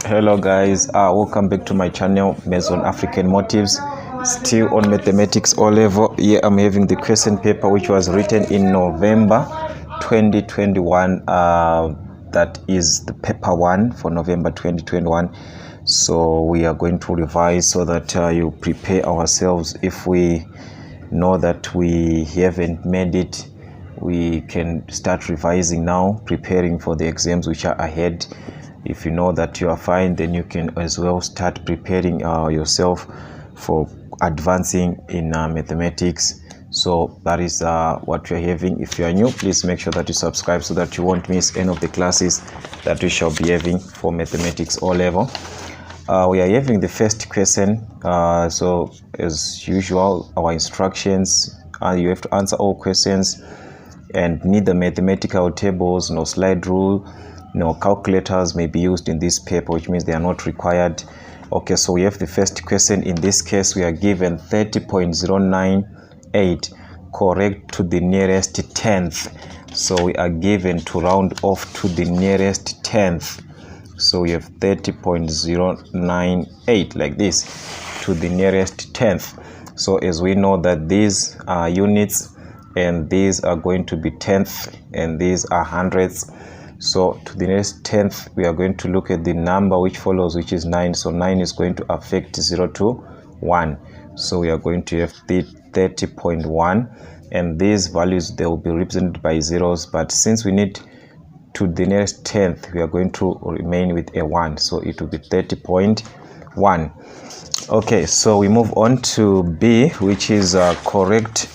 Hello guys, welcome back to my channel, Mason African Motives. Still on mathematics O level. Here I'm having the question paper which was written in November 2021. That is the paper 1 for November 2021. So we are going to revise so that you prepare ourselves. If we know that we haven't made it, we can start revising now, preparing for the exams which are ahead. If you know that you are fine, then you can as well start preparing yourself for advancing in mathematics. So that is what we are having. If you are new, please make sure that you subscribe so that you won't miss any of the classes that we shall be having for mathematics O level. We are having the first question. So as usual, our instructions, you have to answer all questions, and neither mathematical tables nor slide rule no calculators may be used in this paper, which means they are not required. Okay, so we have the first question. In this case, we are given 30.098 correct to the nearest tenth. So we are given to round off to the nearest tenth. So we have 30.098 like this, to the nearest tenth. So as we know that these are units and these are going to be tenth and these are hundredths. So to the nearest tenth, we are going to look at the number which follows, which is 9. So 9 is going to affect 0 to 1. So we are going to have 30.1, and these values, they will be represented by zeros. But since we need to the nearest tenth, we are going to remain with a 1. So it will be 30.1. Okay, so we move on to B, which is correct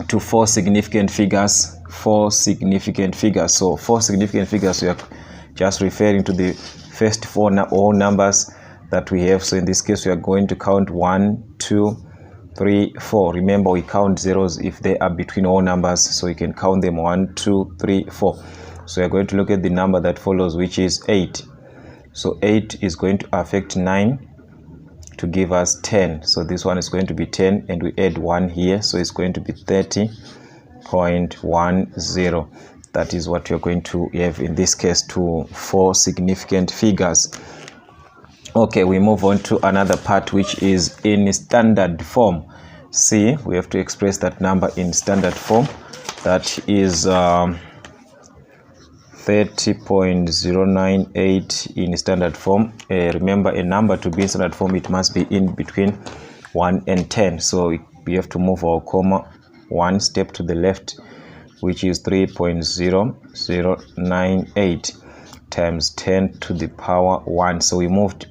to 4 significant figures. 4 significant figures. So 4 significant figures, we are just referring to the first 4 all numbers that we have. So in this case, we are going to count 1, 2, 3, 4. Remember, we count zeros if they are between all numbers, so you can count them 1, 2, 3, 4. So we are going to look at the number that follows, which is 8. So 8 is going to affect 9 to give us 10. So this one is going to be 10, and we add 1 here, so it's going to be 30.10. That is what you're going to have in this case, to 4 significant figures. Okay, we move on to another part, which is in standard form. See, we have to express that number in standard form. That is 30.098 in standard form. Remember, a number to be in standard form, it must be in between 1 and 10. So we have to move our comma 1 step to the left, which is 3.0098 times 10 to the power 1. So we moved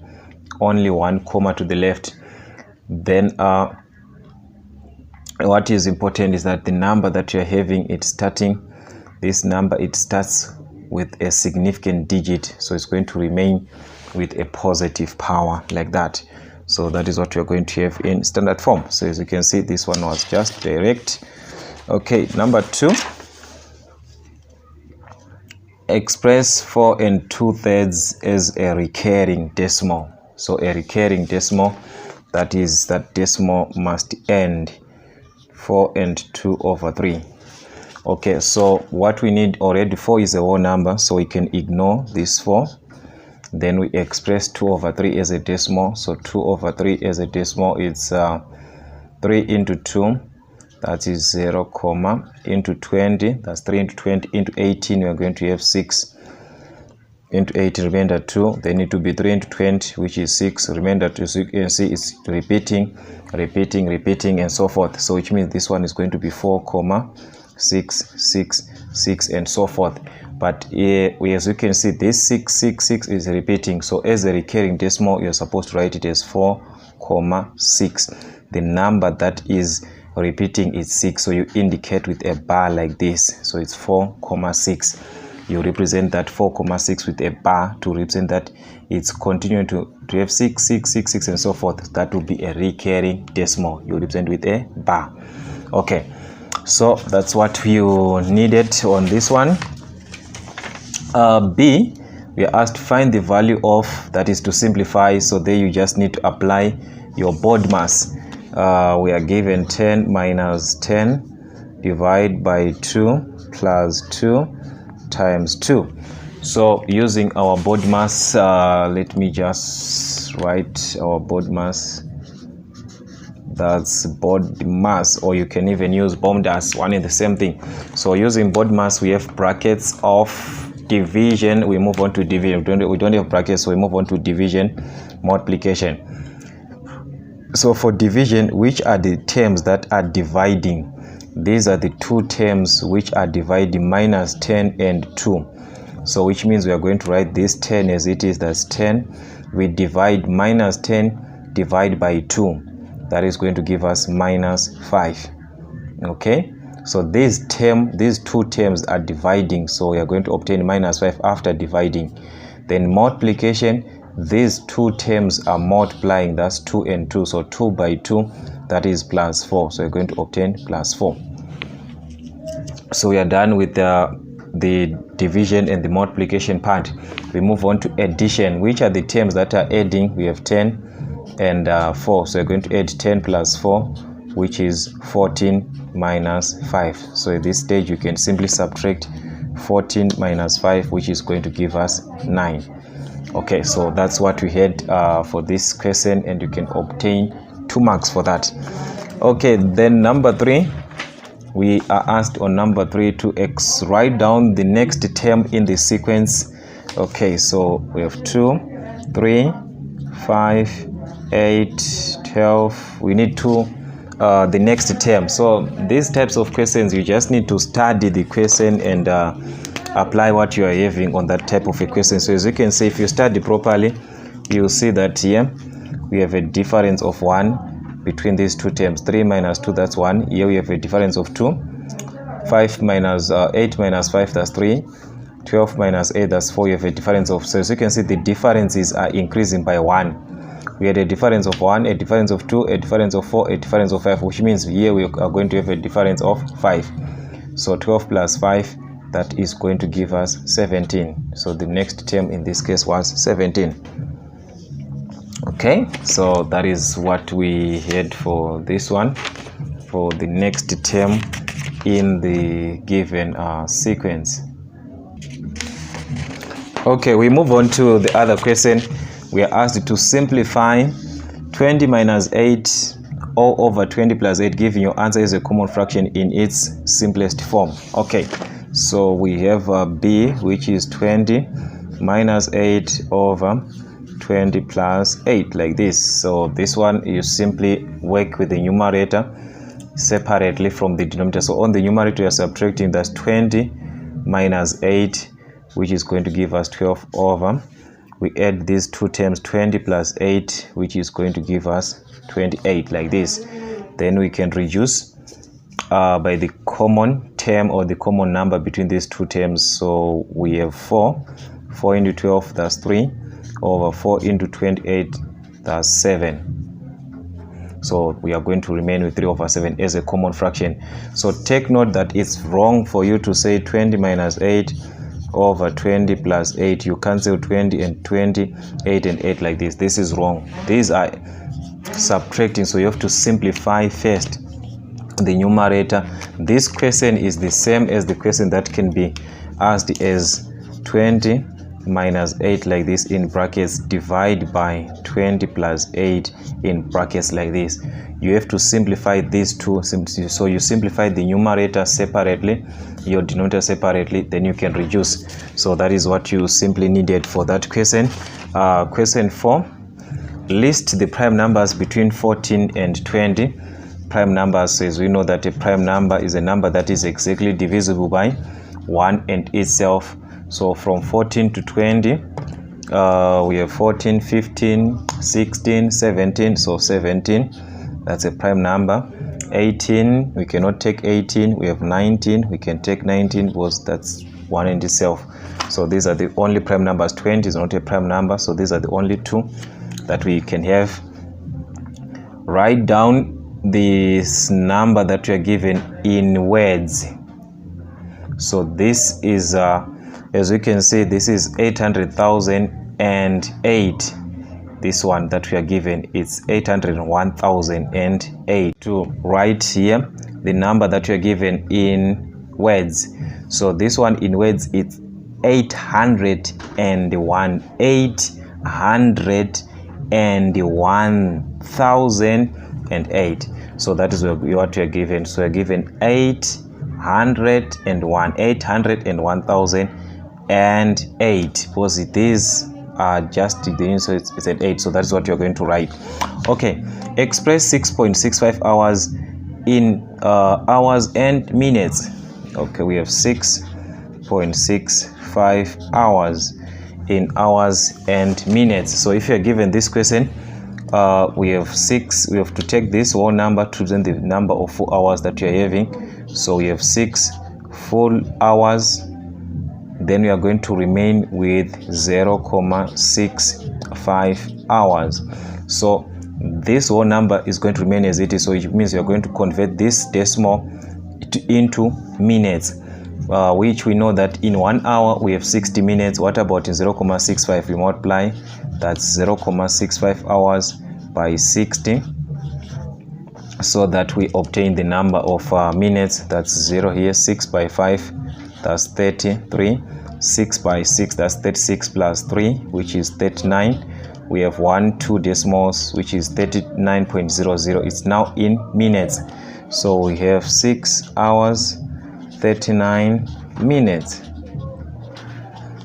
only 1 comma to the left. Then what is important is that the number that you're having, it's starting, this number, it starts with a significant digit, so it's going to remain with a positive power like that. So that is what you're going to have in standard form. So as you can see, this one was just direct. Okay, number 2, express 4 2/3 as a recurring decimal. So a recurring decimal, that is, that decimal must end 4 2/3. Okay, so what we need already, 4 is a whole number, so we can ignore this 4. Then we express 2/3 as a decimal. So 2/3 as a decimal, it's 3 into 2, that is 0, comma, into 20, that's 3 into 20, into 18, we are going to have 6, into 18, remainder 2, then it will be 3 into 20, which is 6, remainder 2, so you can see it's repeating, and so forth. So which means this one is going to be 4, comma, 6, 6, 6, and so forth. But as you can see, this 6, 6, 6 is repeating. So as a recurring decimal, you're supposed to write it as 4, 6. The number that is repeating is 6, so you indicate with a bar like this. So it's 4, 6. You represent that 4, 6 with a bar to represent that it's continuing to have 6, 6, 6, 6, and so forth. That will be a recurring decimal. You represent with a bar. Okay, so that's what you needed on this one. B, we are asked to find the value of, that is to simplify. So there you just need to apply your board mass. We are given 10 minus 10 divided by 2 plus 2 times 2. So using our board mass, let me just write our board mass. That's board mass, or you can even use BOMDAS, one and the same thing. So using board mass, we have brackets of division. We move on to division. We don't have brackets, so we move on to division, multiplication. So for division, which are the terms that are dividing? These are the two terms which are dividing, minus 10 and 2. So which means we are going to write this 10 as it is. That's 10. We divide minus 10, divide by 2. That is going to give us minus 5. Okay, so these two terms are dividing, so we are going to obtain minus 5 after dividing. Then multiplication, these two terms are multiplying, that's 2 and 2, so 2 by 2, that is plus 4, so we're going to obtain plus 4. So we are done with the division and the multiplication part. We move on to addition. Which are the terms that are adding? We have 10 and 4, so we're going to add 10 plus 4, which is 14 minus 5. So at this stage you can simply subtract 14 minus 5, which is going to give us 9. Okay, so that's what we had for this question, and you can obtain 2 marks for that. Okay, then number 3, we are asked on number 3 to write down the next term in the sequence. Okay, so we have 2, 3, 5, 8, 12. We need the next term. So these types of questions, you just need to study the question and apply what you are having on that type of a question. So as you can see, if you study properly, you'll see that here we have a difference of 1 between these two terms. 3 minus 2, that's 1. Here we have a difference of 2. 8 minus 5, that's 3. 12 minus 8, that's 4. You have a difference of, so as you can see, the differences are increasing by 1. We had a difference of 1, a difference of 2, a difference of 4, a difference of 5, which means here we are going to have a difference of 5. So 12 plus 5, that is going to give us 17. So the next term in this case was 17. Okay, so that is what we had for this one, for the next term in the given sequence. Okay, we move on to the other question. We are asked to simplify 20 minus 8 all over 20 plus 8, giving your answer as a common fraction in its simplest form. Okay, so we have B, which is 20 minus 8 over 20 plus 8, like this. So this one, you simply work with the numerator separately from the denominator. So on the numerator, you are subtracting, that's 20 minus 8, which is going to give us 12 over. We add these two terms, 20 plus 8, which is going to give us 28, like this. Then we can reduce by the common term or the common number between these two terms. So we have 4 into 12, that's 3, over 4 into 28, that's 7. So we are going to remain with 3 over 7 as a common fraction. So take note that it's wrong for you to say 20 minus 8 over 20 plus 8. You cancel 20 and 20, 8 and 8, like this. This is wrong. These are subtracting, so you have to simplify first the numerator. This question is the same as the question that can be asked as 20 minus 8, like this, in brackets, divide by 20 plus 8 in brackets, like this. You have to simplify these two. So you simplify the numerator separately, your denominator separately, then you can reduce. So that is what you simply needed for that question. Question 4, list the prime numbers between 14 and 20. Prime numbers, as we know that a prime number is a number that is exactly divisible by 1 and itself. So from 14 to 20, we have 14, 15, 16, 17. So 17, that's a prime number. 18, we cannot take 18. We have 19, we can take 19 because that's 1 in itself. So these are the only prime numbers. 20 is not a prime number, so these are the only two that we can have. Write down this number that you are given in words. So this is as you can see, this is 800,008. This one that we are given, it's 801,008. To write here the number that you are given in words. So this one in words, it's 801, 801,008. So that is what you are given. So you are given 801,008, because these are just the so it's an 8, so that's what you're going to write. Okay, express 6.65 hours in hours and minutes. Okay, we have 6.65 hours in hours and minutes. So if you're given this question, we have to take this whole number to the number of full hours that you're having. So we have 6 full hours, then we are going to remain with 0.65 hours. So this whole number is going to remain as it is, so it means you are going to convert this decimal into minutes, which we know that in 1 hour we have 60 minutes. What about in 0.65? We multiply, that's 0.65 hours by 60, so that we obtain the number of minutes. That's 0 here. 6 by 5, that's 33. 6 by 6, that's 36, plus 3, which is 39. We have 2 decimals, which is 39.00. It's now in minutes. So we have 6 hours 39 minutes.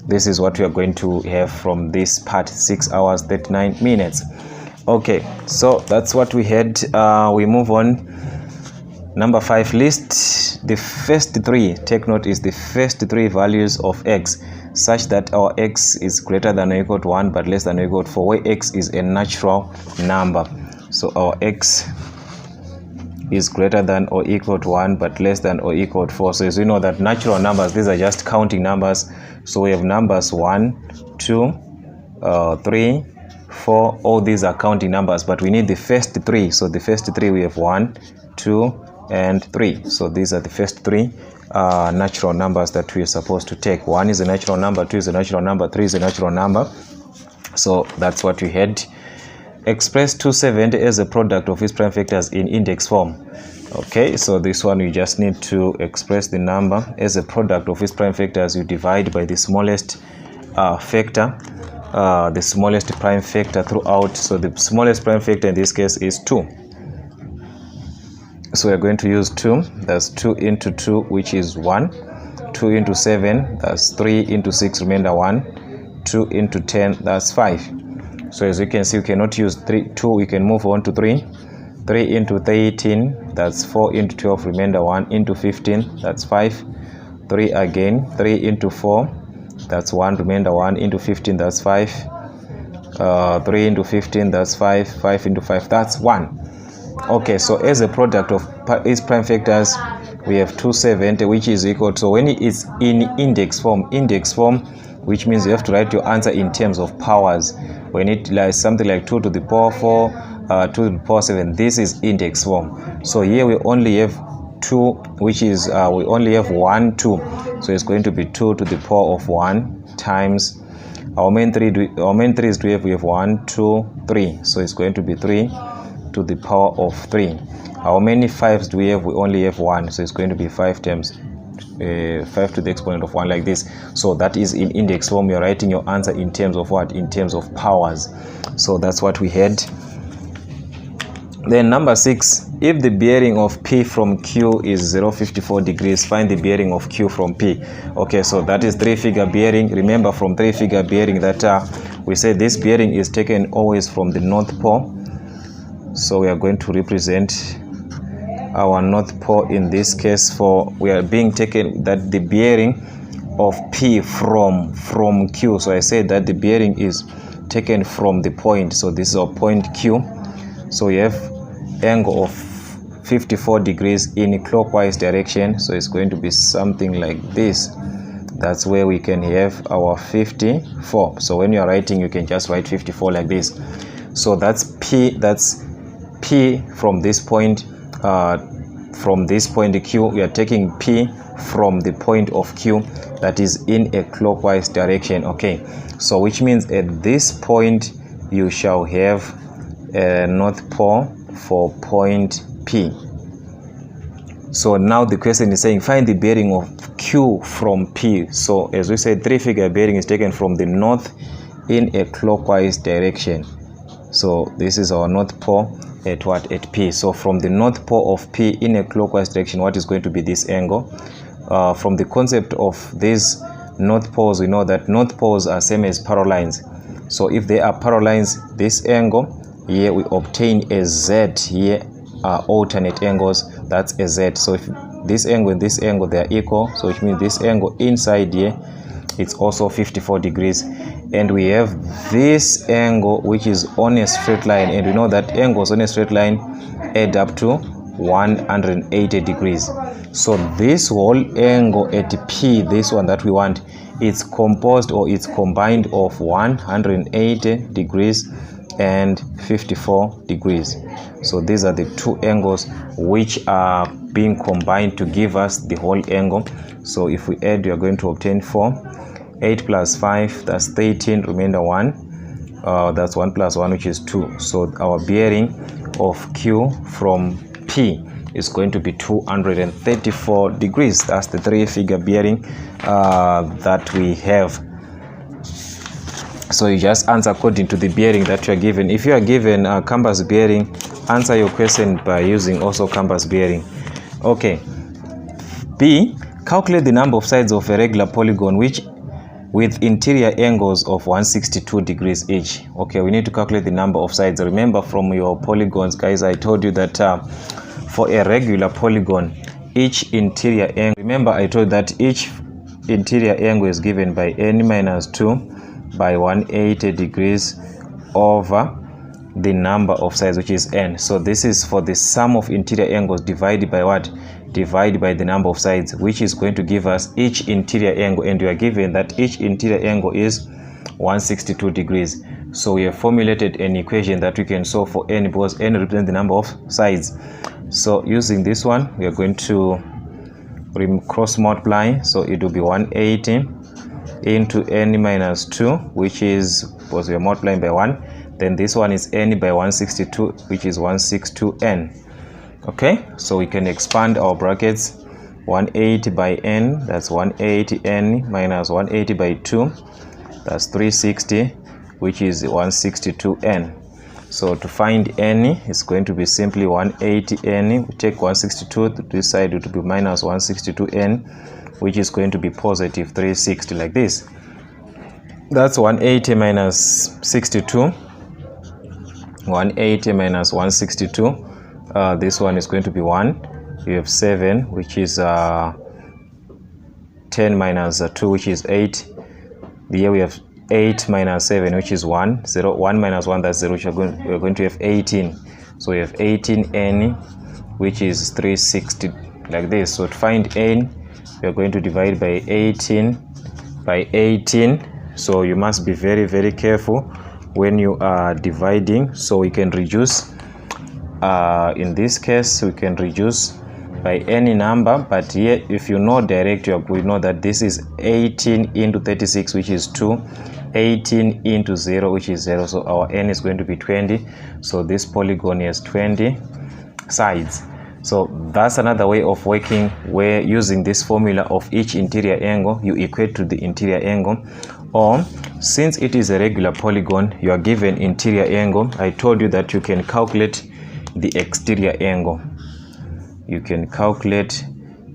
This is what we are going to have from this part, 6 hours 39 minutes. Okay, so that's what we had. We move on. Number 5, list the first 3. Take note, is the first 3 values of x such that our x is greater than or equal to 1 but less than or equal to 4, where x is a natural number. So our x is greater than or equal to 1 but less than or equal to 4. So as we know that natural numbers, these are just counting numbers. So we have numbers 1, 2, 3, 4. All these are counting numbers, but we need the first 3. So the first 3, we have 1, 2, and 3. So these are the first 3 natural numbers that we are supposed to take. 1 is a natural number, 2 is a natural number, 3 is a natural number. So that's what we had. Express 270 as a product of its prime factors in index form. Okay, so this one you just need to express the number as a product of its prime factors. You divide by the smallest factor, the smallest prime factor throughout. So the smallest prime factor in this case is 2. So we're going to use 2. That's 2 into 2, which is 1. 2 into 7, that's 3 into 6, remainder 1. 2 into 10, that's 5. So as you can see, we cannot use 2. We can move on to 3. 3 into 13, that's 4 into 12, remainder 1. Into 15, that's 5. 3 again. 3 into 4, that's 1, remainder 1. Into 15, that's 5. 3 into 15, that's 5. 5 into 5, that's 1. Okay, so as a product of its prime factors, we have 270, which is equal to, so when it is in index form, which means you have to write your answer in terms of powers. When it lies something like 2 to the power 4, 2 to the power 7, this is index form. So here we only have 2, which is we only have 1, 2. So it's going to be 2 to the power of 1 times our main 3 is we have 1, 2, 3. So it's going to be 3 to the power of 3. How many 5s do we have? We only have 1, so it's going to be 5 times 5 to the exponent of 1, like this. So that is in index form. You're writing your answer in terms of what? In terms of powers. So that's what we had. Then number 6, if the bearing of P from Q is 0.54 degrees, find the bearing of Q from P. Okay, so that is 3-figure bearing. Remember, from 3-figure bearing that we say this bearing is taken always from the north pole. So we are going to represent our north pole in this case. For we are being taken that the bearing of P from Q. So I said that the bearing is taken from the point. So this is our point Q. So we have angle of 54 degrees in clockwise direction. So it's going to be something like this. That's where we can have our 54. So when you are writing, you can just write 54 like this. So that's P. That's P from this point. From this point Q, we are taking P from the point of Q that is in a clockwise direction. Okay, so which means at this point you shall have a north pole for point P. So now the question is saying find the bearing of Q from P. So as we said, three-figure bearing is taken from the north in a clockwise direction. So this is our north pole at what? At P. So from the north pole of P in a clockwise direction, what is going to be this angle? From the concept of these north poles, we know that north poles are same as parallel lines. So if they are parallel lines, this angle here we obtain a Z. Here are alternate angles, that's a Z. So if this angle and this angle, they are equal, so which means this angle inside here, it's also 54 degrees. And we have this angle which is on a straight line, and we know that angles on a straight line add up to 180 degrees. So this whole angle at P, this one that we want, it's composed, or it's combined of 180 degrees and 54 degrees. So these are the two angles which are being combined to give us the whole angle. So if we add, we are going to obtain 4. 8 plus 5, that's 13, remainder 1. That's 1 plus 1, which is 2. So our bearing of Q from P is going to be 234 degrees. That's the three-figure bearing that we have. So you just answer according to the bearing that you are given. If you are given a compass bearing, answer your question by using also compass bearing. Okay. B, calculate the number of sides of a regular polygon which with interior angles of 162 degrees each. Okay, we need to calculate the number of sides. Remember from your polygons, guys, I told you that for a regular polygon, each interior angle, remember I told that each interior angle is given by n minus 2 by 180 degrees over the number of sides, which is n. So this is for the sum of interior angles divided by what? Divided by the number of sides, which is going to give us each interior angle, and we are given that each interior angle is 162 degrees. So we have formulated an equation that we can solve for n, because n represents the number of sides. So using this one, we are going to cross multiply. So it will be 180 into n minus 2, which is, because we are multiplying by 1. Then this one is n by 162, which is 162n. Okay, so we can expand our brackets. 180 by n, that's 180n minus 180 by 2, that's 360, which is 162n. So to find n, it's going to be simply 180n. We take 162 to this side, it will be minus 162n, which is going to be positive 360, like this. That's 180 minus 62. 180 minus 162. This one is going to be 1. You have 7, which is 10 minus 2, which is 8. Here we have 8 minus 7, which is 1. 0. 1 minus 1, that's 0, which we are going to have 18. So we have 18n, which is 360, like this. So to find n, we are going to divide by 18 by 18. So you must be very, very careful when you are dividing. So we can reduce. In this case, we can reduce by any number, but here if you know direct, we know that this is 18 into 36, which is 2, 18 into 0, which is 0. So our n is going to be 20. So this polygon has 20 sides. So that's another way of working, where using this formula of each interior angle, you equate to the interior angle. Or since it is a regular polygon, you are given interior angle, I told you that you can calculate the exterior angle. You can calculate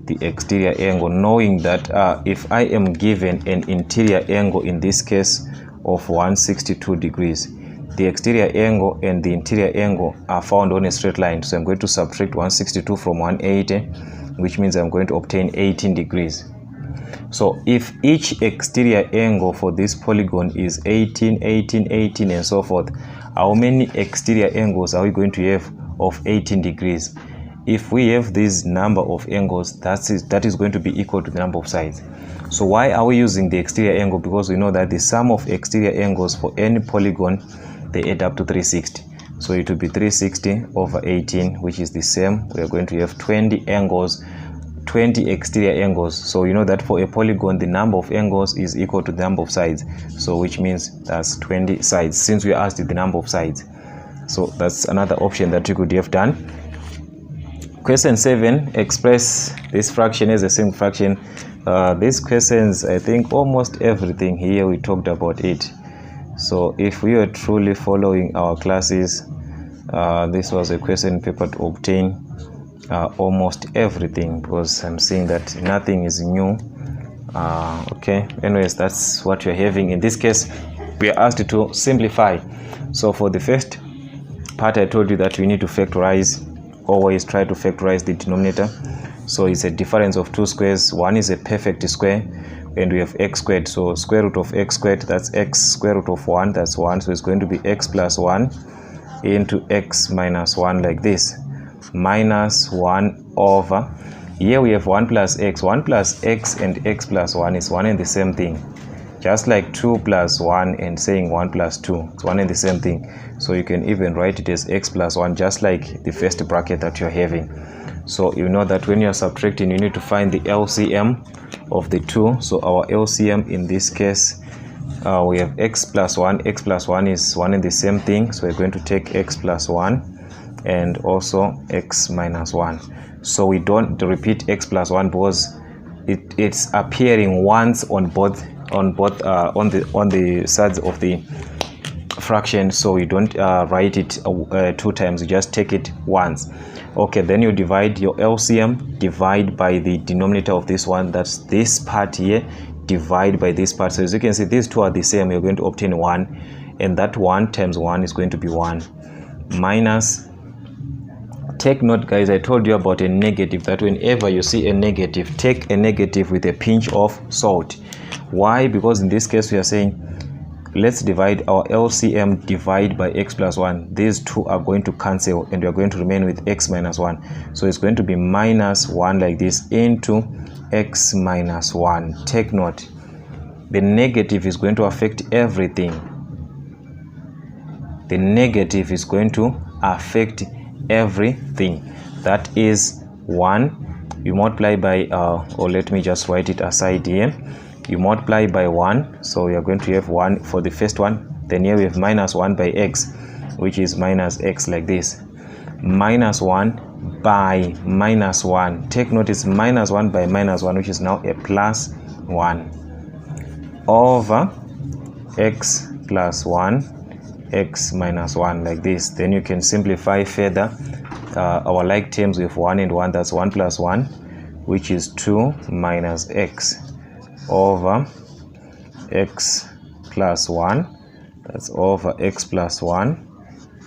the exterior angle, knowing that if I am given an interior angle, in this case of 162 degrees, the exterior angle and the interior angle are found on a straight line. So I'm going to subtract 162 from 180, which means I'm going to obtain 18 degrees. So if each exterior angle for this polygon is 18, 18, 18, and so forth, how many exterior angles are we going to have of 18 degrees? If we have this number of angles, that is going to be equal to the number of sides. So why are we using the exterior angle? Because we know that the sum of exterior angles for any polygon, they add up to 360. So it will be 360 over 18, which is the same. We are going to have 20 angles, 20 exterior angles. So you know that for a polygon, the number of angles is equal to the number of sides. So which means that's 20 sides, since we asked the number of sides. So that's another option that you could have done. Question 7, express this fraction as a single fraction these questions, I think almost everything here we talked about it. So if we were truly following our classes, this was a question paper to obtain almost everything, because I'm seeing that nothing is new. Okay, anyways, that's what you're having. In this case, we are asked to simplify. So for the first part, I told you that we need to factorize. Always try to factorize the denominator. So it's a difference of two squares. One is a perfect square, and we have x squared. So square root of x squared, that's x. Square root of 1, that's 1. So it's going to be x plus 1 into x minus 1, like this, minus 1 over, here we have 1 plus x. 1 plus x and x plus 1 is one and the same thing, just like 2 plus 1 and saying 1 plus 2, it's one and the same thing. So you can even write it as x plus 1, just like the first bracket that you're having. So you know that when you're subtracting, you need to find the LCM of the two. So our LCM in this case, we have x plus 1. X plus 1 is one and the same thing, so we're going to take x plus 1 and also x minus 1. So we don't repeat x plus 1 because it's appearing once on both on the sides of the fraction, so we don't write it two times, you just take it once. Okay, then you divide your LCM, divide by the denominator of this one, that's this part here, divide by this part. So as you can see, these two are the same. You're going to obtain 1, and that 1 times 1 is going to be 1, minus, take note guys, I told you about a negative, that whenever you see a negative, take a negative with a pinch of salt. Why? Because in this case we are saying, let's divide our LCM, divide by x plus 1. These two are going to cancel, and we are going to remain with x minus 1. So it's going to be minus 1, like this, into x minus 1. Take note, the negative is going to affect everything. The negative is going to affect everything. That is 1. You multiply by, or let me just write it aside here. You multiply by 1, so we are going to have 1 for the first one. Then here we have minus 1 by x, which is minus x, like this. Minus 1 by minus 1. Take notice, minus 1 by minus 1, which is now a plus 1, over x plus 1, x minus 1, like this. Then you can simplify further. Our like terms with 1 and 1, that's 1 plus 1, which is 2 minus x, over x plus 1, that's over x plus 1,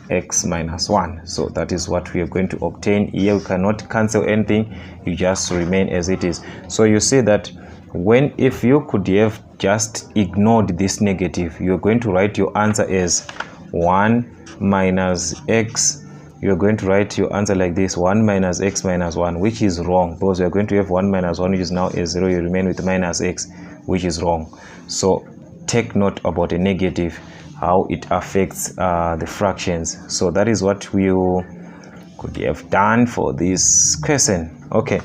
x minus 1. So that is what we are going to obtain here. We cannot cancel anything, you just remain as it is. So you see that if you could have just ignored this negative, you're going to write your answer as 1 minus x. You're going to write your answer like this, 1 minus x minus 1, which is wrong, because you're going to have 1 minus 1, which is now a 0. You remain with minus x, which is wrong. So take note about a negative, how it affects the fractions. So that is what we could have done for this question. Okay,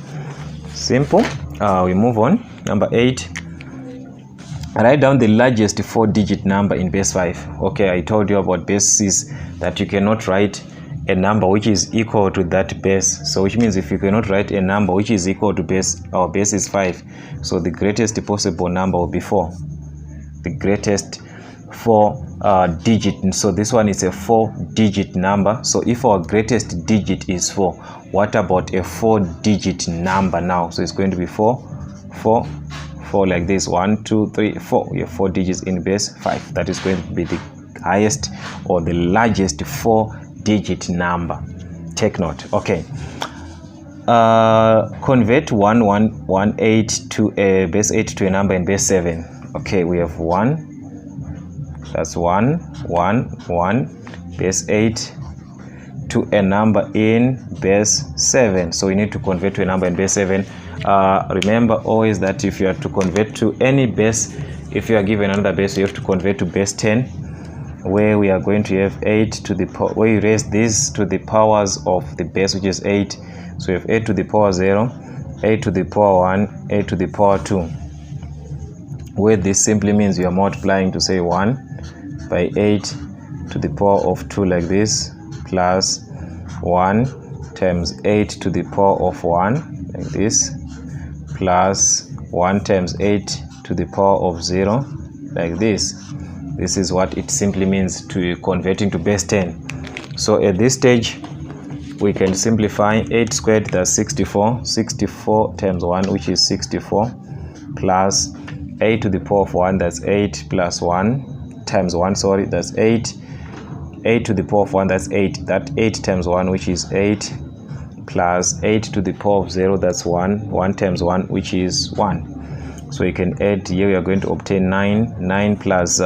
simple. We move on. Number 8. Write down the largest 4-digit number in base 5. Okay, I told you about bases, that you cannot write a number which is equal to that base. So which means if you cannot write a number which is equal to base, our base is 5, so the greatest possible number will be 4. The greatest 4-digit. So this one is a 4-digit number. So if our greatest digit is 4, what about a 4-digit number now? So it's going to be 4, 4, 4, like this. 1, 2, 3, 4. We have 4 digits in base 5. That is going to be the highest or the largest 4-digit number. Take note. Okay, convert 1118 to a base 8 to a number in base 7. Okay, we have 1, that's 1, 1, 1, base 8 to a number in base 7. So we need to convert to a number in base 7. Remember always that if you are to convert to any base, if you are given another base, you have to convert to base 10, where we are going to have 8 to the power, where you raise this to the powers of the base, which is 8. So we have 8 to the power 0, 8 to the power 1, 8 to the power 2, where this simply means you are multiplying to say 1 by 8 to the power of 2, like this, plus 1 times 8 to the power of 1, like this, plus 1 times 8 to the power of 0, like this. This is what it simply means to convert into base 10. So at this stage, we can simplify 8 squared, that's 64. 64 times 1, which is 64, plus 8 to the power of 1, that's 8, plus 1 times 1, sorry, that's 8. 8 to the power of 1, that's 8. That 8 times 1, which is 8, plus 8 to the power of 0, that's 1. 1 times 1, which is 1. So you can add here, we are going to obtain 9. 9 plus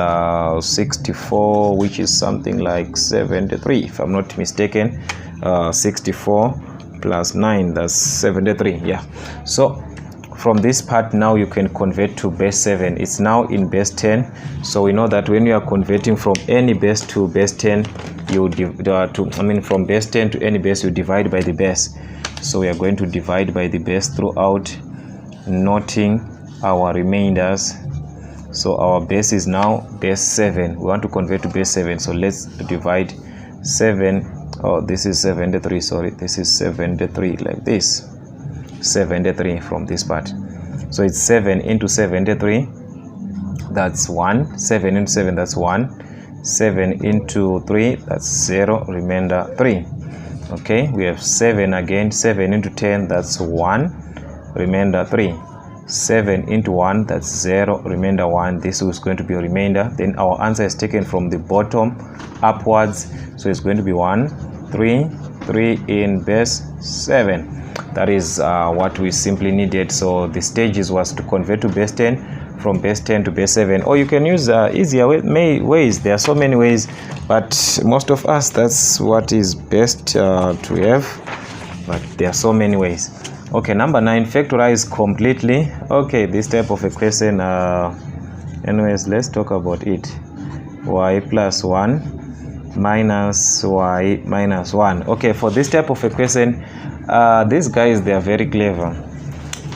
64, which is something like 73, if I'm not mistaken. 64 plus 9, that's 73. Yeah, so from this part now you can convert to base 7. It's now in base 10. So we know that when you are converting from any base to base 10, you from base 10 to any base, you divide by the base. So we are going to divide by the base throughout, noting our remainders. So our base is now base 7. We want to convert to base 7, so let's divide 7. Oh, this is 73, sorry, this is 73, like this. 73 from this part. So it's 7 into 73, that's 1. 7 into 7, that's 1. 7 into 3, that's 0, remainder 3. Okay, we have 7 again. 7 into 10, that's 1, remainder 3. 7 into 1, that's 0, remainder 1. This is going to be a remainder. Then our answer is taken from the bottom upwards, so it's going to be 1, 3, 3 in base 7. That is what we simply needed. So the stages was to convert to base 10, from base 10 to base 7, or you can use easier ways. There are so many ways, but most of us, that's what is best to have, but there are so many ways. Okay, number 9, factorize completely. Okay, this type of equation, anyways, let's talk about it. Y plus 1 minus y minus 1. Okay, for this type of equation, these guys, they are very clever.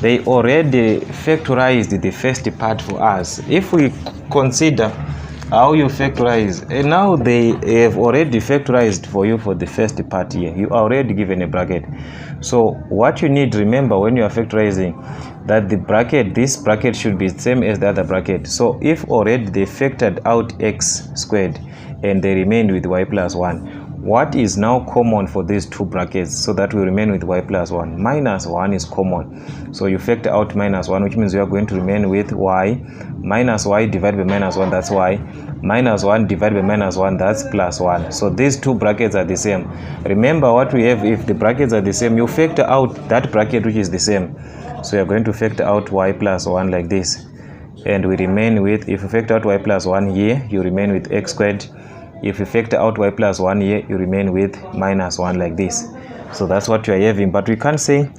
They already factorized the first part for us. If we consider how you factorize, and now they have already factorized for you for the first part here. You are already given a bracket. So what you need, remember, when you are factorizing, that the bracket, this bracket should be the same as the other bracket. So if already they factored out x squared and they remained with y plus 1, what is now common for these two brackets, so that we remain with y plus 1? Minus 1 is common. So you factor out minus 1, which means you are going to remain with y. Minus y divided by minus 1, that's y. Minus 1 divided by minus 1, that's plus 1. So these two brackets are the same. Remember what we have, if the brackets are the same, you factor out that bracket which is the same. So you are going to factor out y plus 1 like this. And we remain with, if you factor out y plus 1 here, you remain with x squared. If you factor out y plus 1 here, you remain with minus 1 like this. So that's what you are having, but we can't say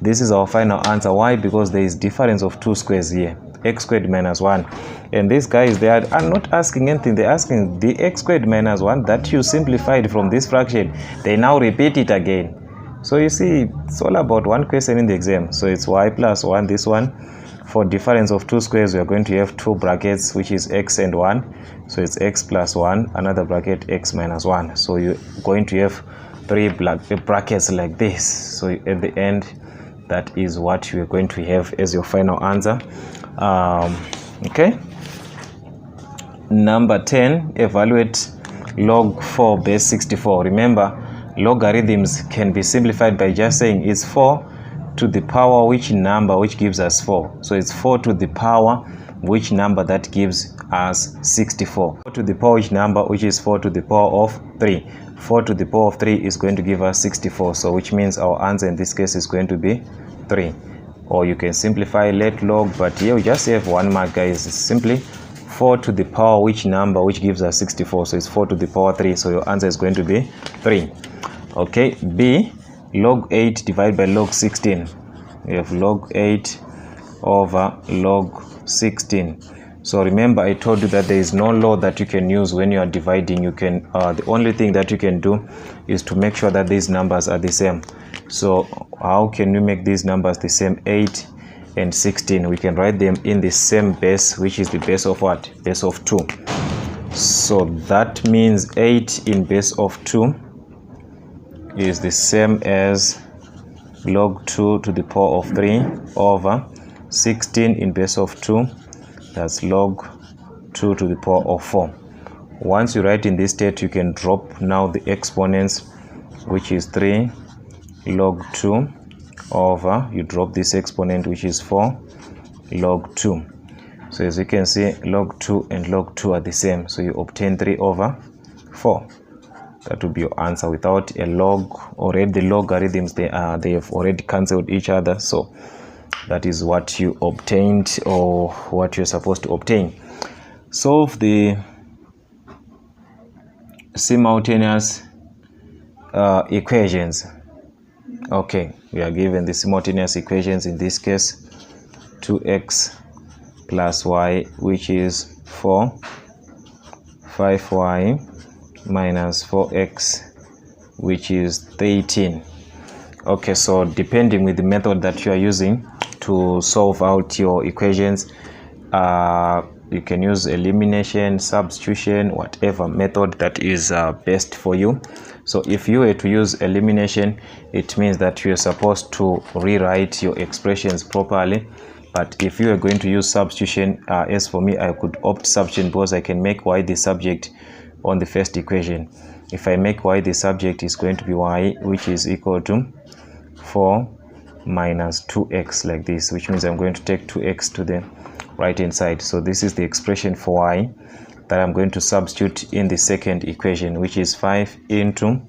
this is our final answer. Why? Because there is difference of two squares here, x squared minus 1. And these guys, they are not asking anything. They're asking the x squared minus 1 that you simplified from this fraction. They now repeat it again. So you see, it's all about one question in the exam. So it's y plus 1, this one. For difference of two squares, we are going to have two brackets, which is x and 1. So it's x plus 1, another bracket, x minus 1. So you're going to have three brackets like this. So at the end, that is what you're going to have as your final answer. Okay. Number 10, evaluate log 4 base 64. Remember, logarithms can be simplified by just saying it's 4 to the power which number which gives us 4. So it's 4 to the power which number that gives us 64. 4 to the power which number, which is 4 to the power of 3. 4 to the power of 3 is going to give us 64. So which means our answer in this case is going to be 3. Or you can simplify let log, but here we just have one mark, guys. It's simply 4 to the power which number which gives us 64. So it's 4 to the power 3. So your answer is going to be 3. Okay. B, log 8 divided by log 16. We have log 8 over log 16. So remember, I told you that there is no law that you can use when you are dividing. You can the only thing that you can do is to make sure that these numbers are the same. So how can we make these numbers the same? 8 and 16, we can write them in the same base, which is the base of what? Base of 2. So that means 8 in base of 2 is the same as log 2 to the power of 3 over 16 in base of 2, that's log 2 to the power of 4. Once you write in this state, you can drop now the exponents, which is 3 log 2 over, you drop this exponent, which is 4 log 2. So as you can see, log 2 and log 2 are the same, so you obtain 3 over 4. That would be your answer. Without a log, already the logarithms, they have already cancelled each other, so that is what you obtained, or what you're supposed to obtain. Solve the simultaneous equations. Okay, we are given the simultaneous equations, in this case 2x plus y, which is 4, 5y minus 4x, which is 13. Okay, so depending with the method that you are using to solve out your equations, you can use elimination, substitution, whatever method that is best for you. So if you were to use elimination, it means that you are supposed to rewrite your expressions properly. But if you are going to use substitution, as for me, I could opt substitution because I can make y the subject on the first equation. If I make y the subject, is going to be y, which is equal to 4 minus 2x, like this, which means I'm going to take 2x to the right hand side. So this is the expression for y that I'm going to substitute in the second equation, which is 5 into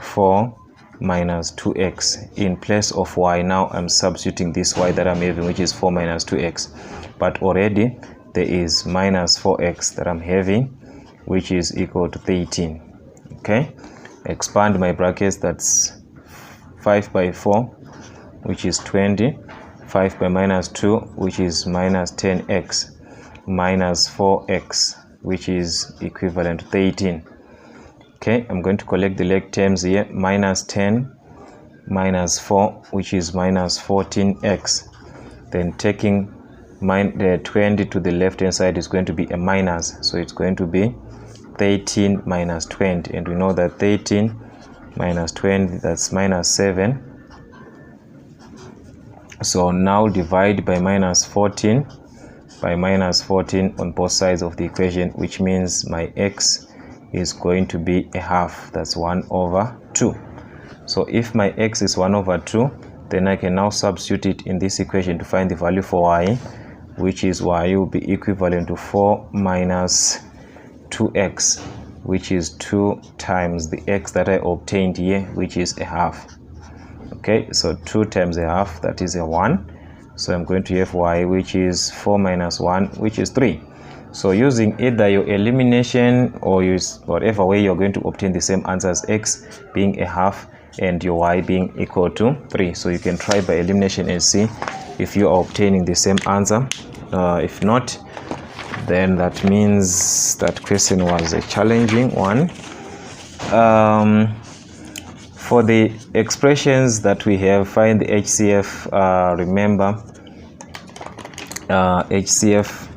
4 minus 2x. In place of y, now I'm substituting this y that I'm having, which is 4 minus 2x. But already there is minus 4x that I'm having, which is equal to 13. Okay, expand my brackets, that's 5 by 4, which is 20, 5 by minus 2, which is minus 10x, minus 4x, which is equivalent to 13. Okay, I'm going to collect the like terms here, minus 10 minus 4, which is minus 14x. Then taking the 20 to the left hand side is going to be a minus, so it's going to be 13 minus 20, and we know that 13 minus 20, that's minus 7. So now divide by minus 14 on both sides of the equation, which means my x is going to be a half, that's 1 over 2. So if my x is 1 over 2, then I can now substitute it in this equation to find the value for y, which is y will be equivalent to 4 minus 2x, which is 2 times the x that I obtained here, which is a half. Okay, so 2 times a half, that is a 1. So I'm going to have y, which is 4 minus 1, which is 3. So using either your elimination or use whatever way, you're going to obtain the same answer as x being a half and your y being equal to 3. So you can try by elimination and see if you are obtaining the same answer. If not, then that means that question was a challenging one. For the expressions that we have, find the HCF. Remember, HCF,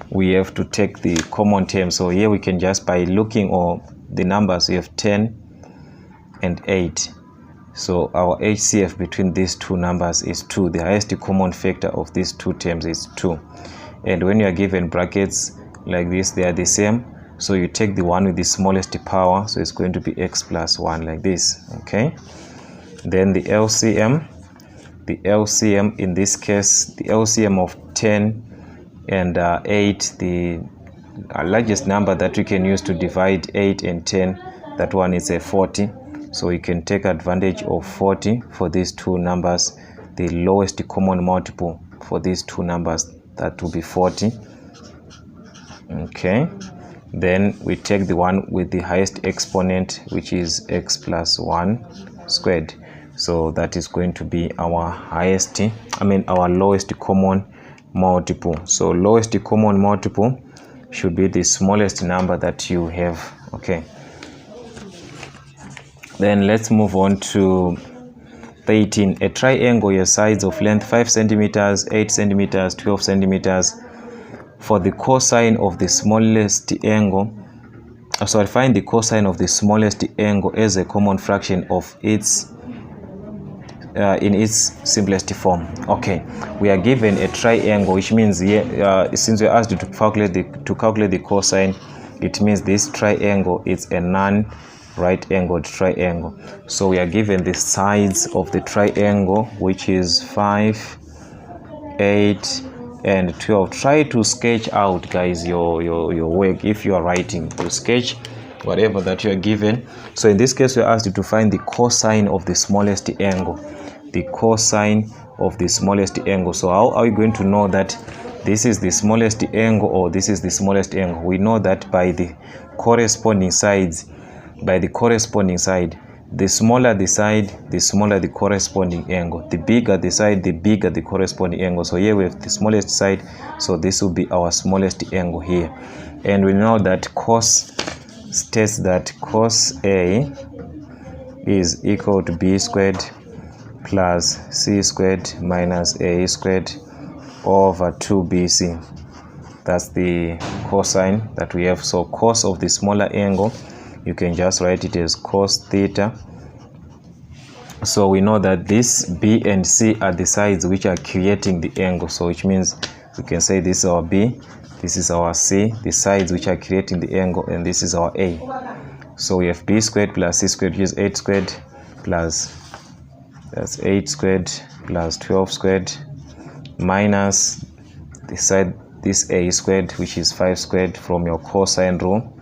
we have to take the common term. So here we can just, by looking or the numbers, we have 10 and 8. So our HCF between these two numbers is 2. The highest common factor of these two terms is 2. And when you are given brackets like this, they are the same. So you take the one with the smallest power, so it's going to be x plus 1, like this. Okay, then the LCM in this case, the LCM of 10 and 8, the largest number that you can use to divide 8 and 10, that one is a 40. So you can take advantage of 40 for these two numbers. The lowest common multiple for these two numbers, that will be 40. Okay, then we take the one with the highest exponent, which is x plus 1 squared. So that is going to be our our lowest common multiple. So lowest common multiple should be the smallest number that you have. Okay, then let's move on to 13. A triangle, your sides of length 5 centimeters, 8 centimeters, 12 centimeters. For the cosine of the smallest angle, find the cosine of the smallest angle as a common fraction of its in its simplest form. Okay, we are given a triangle, which means here, since we are asked to calculate the cosine, it means this triangle is a non-right angled triangle. So we are given the sides of the triangle, which is 5, 8 and 12. Try to sketch out, guys, your work. If you are writing, to sketch whatever that you are given. So in this case, we are asked to find the cosine of the smallest angle. The cosine of the smallest angle. So how are we going to know that this is the smallest angle or this is the smallest angle? We know that by the corresponding sides. By the corresponding side, the smaller the side, the smaller the corresponding angle. The bigger the side, the bigger the corresponding angle. So here we have the smallest side, so this will be our smallest angle here. And we know that cos states that cos A is equal to B squared plus C squared minus A squared over 2BC. That's the cosine that we have. So cos of the smaller angle, you can just write it as cos theta. So we know that this B and C are the sides which are creating the angle. So which means we can say this is our B, this is our C, the sides which are creating the angle, and this is our A. So we have B squared plus C squared, which is 8 squared plus, that's 8 squared plus 12 squared minus the side, this A squared, which is 5 squared from your cosine rule,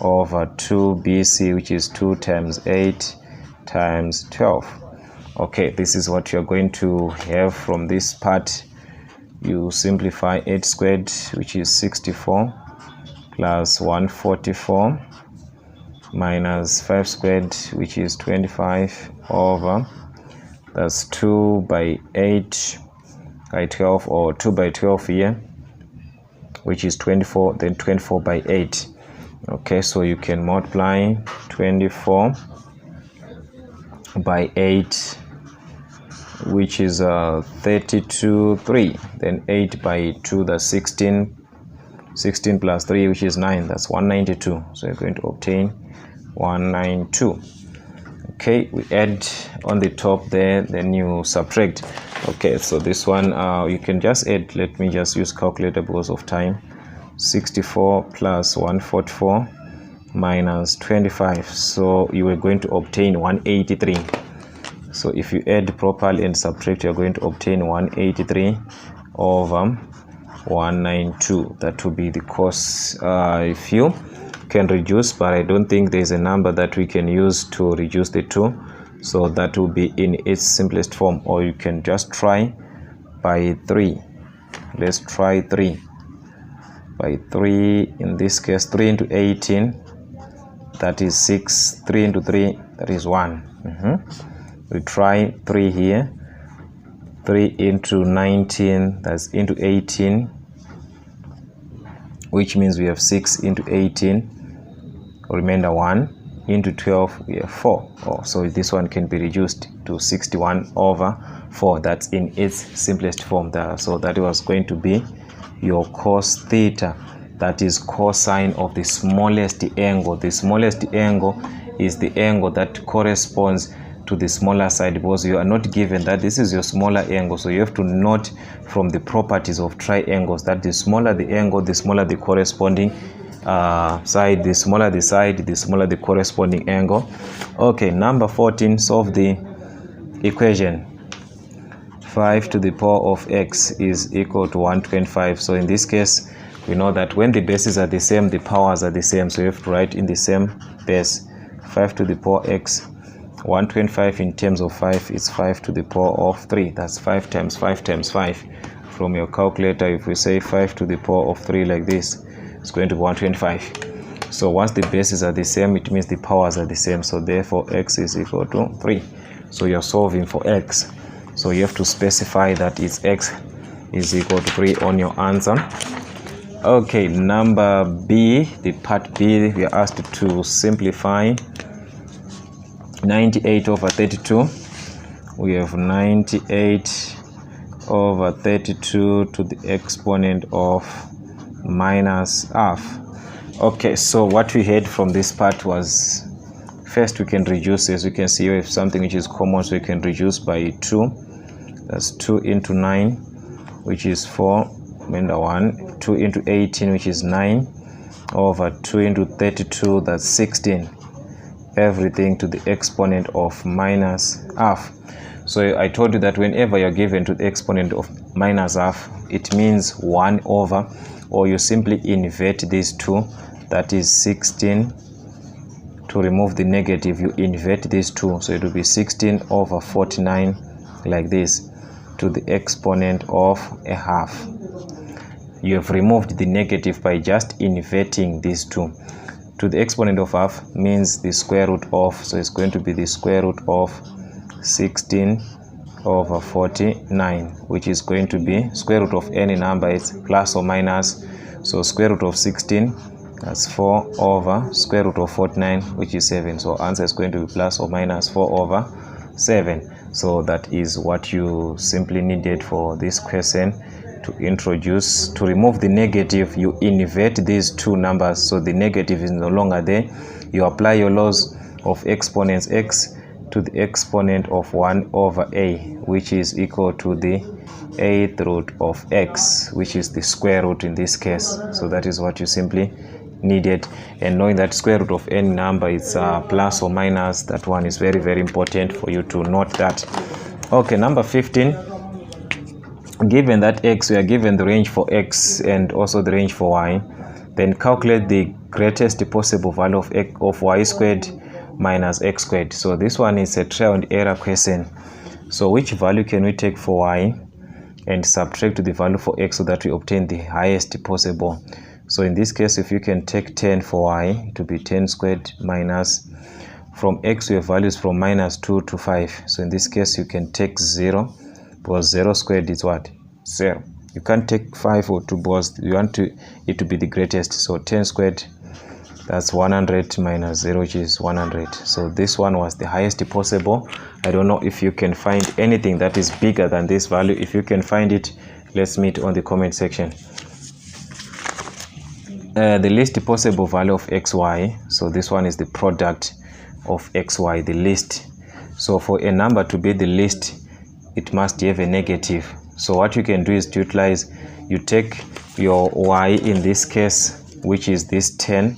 over 2BC, which is 2 times 8 times 12. Okay, this is what you're going to have from this part. You simplify 8 squared, which is 64, plus 144 minus 5 squared, which is 25, over, that's 2 by 8 by 12, or 2 by 12 here, which is 24, then 24 by 8. Okay, so you can multiply 24 by 8, which is 32, 3, then 8 by 2, that's 16, 16 plus 3, which is 9, that's 192. So you're going to obtain 192. Okay, we add on the top there, then you subtract. Okay, so this one you can just add. Let me just use calculator because of time. 64 plus 144 minus 25, so you are going to obtain 183. So if you add properly and subtract, you are going to obtain 183 over 192. That will be the cos. If you can reduce, but I don't think there's a number that we can use to reduce the two, so that will be in its simplest form, or you can just try by 3. Let's try 3 by 3. In this case, 3 into 18, that is 6. 3 into 3, that is 1. We try 3 here. 3 into 19, that's into 18, which means we have 6 into 18, remainder 1, into 12, we have 4. So this one can be reduced to 61 over 4. That's in its simplest form there. So that was going to be your cos theta, that is cosine of the smallest angle. The smallest angle is the angle that corresponds to the smaller side, because you are not given that this is your smaller angle. So you have to note from the properties of triangles that the smaller the angle, the smaller the corresponding side, the smaller the side, the smaller the corresponding angle. Okay, number 14, solve the equation 5 to the power of x is equal to 125. So in this case, we know that when the bases are the same, the powers are the same. So you have to write in the same base. 5 to the power x, 125 in terms of 5 is 5 to the power of 3. That's 5 times 5 times 5. From your calculator, if we say 5 to the power of 3 like this, it's going to be 125. So once the bases are the same, it means the powers are the same. So therefore x is equal to 3. So you're solving for x. So you have to specify that it's x is equal to 3 on your answer. Okay, number B, the part B, we are asked to simplify 98 over 32. We have 98 over 32 to the exponent of minus half. Okay, so what we had from this part was First, we can reduce, as you can see, we have something which is common, so we can reduce by 2. That's 2 into 9, which is 4, remainder 1. 2 into 18, which is 9, over 2 into 32, that's 16. Everything to the exponent of minus half. So I told you that whenever you're given to the exponent of minus half, it means 1 over, or you simply invert these two. That is 16. To remove the negative, you invert these two, so it will be 16 over 49, like this, to the exponent of a half. You have removed the negative by just inverting these two. To the exponent of half means the square root of, so it's going to be the square root of 16 over 49, which is going to be square root of any number is plus or minus. So square root of 16, that's 4 over square root of 49, which is 7. So answer is going to be plus or minus 4 over 7. So that is what you simply needed for this question. To introduce, to remove the negative, you invert these two numbers, so the negative is no longer there. You apply your laws of exponents, x to the exponent of 1 over a, which is equal to the 8th root of x, which is the square root in this case. So that is what you simply needed. And knowing that square root of any number is plus or minus, that one is very, very important for you to note that. Okay, number 15. Given that x, we are given the range for x and also the range for y, then calculate the greatest possible value of y squared minus x squared. So this one is a trial and error question. So which value can we take for y and subtract the value for x so that we obtain the highest possible? So in this case, if you can take 10 for y, to be 10 squared minus, from x we have values from minus 2 to 5. So in this case, you can take 0, because 0 squared is what? 0. You can't take 5 or 2 because you want it to be the greatest. So 10 squared, that's 100 minus 0, which is 100. So this one was the highest possible. I don't know if you can find anything that is bigger than this value. If you can find it, let's meet on the comment section. The least possible value of xy, so this one is the product of xy, the least. So for a number to be the least, it must have a negative. So what you can do is to utilize, you take your y in this case, which is this 10,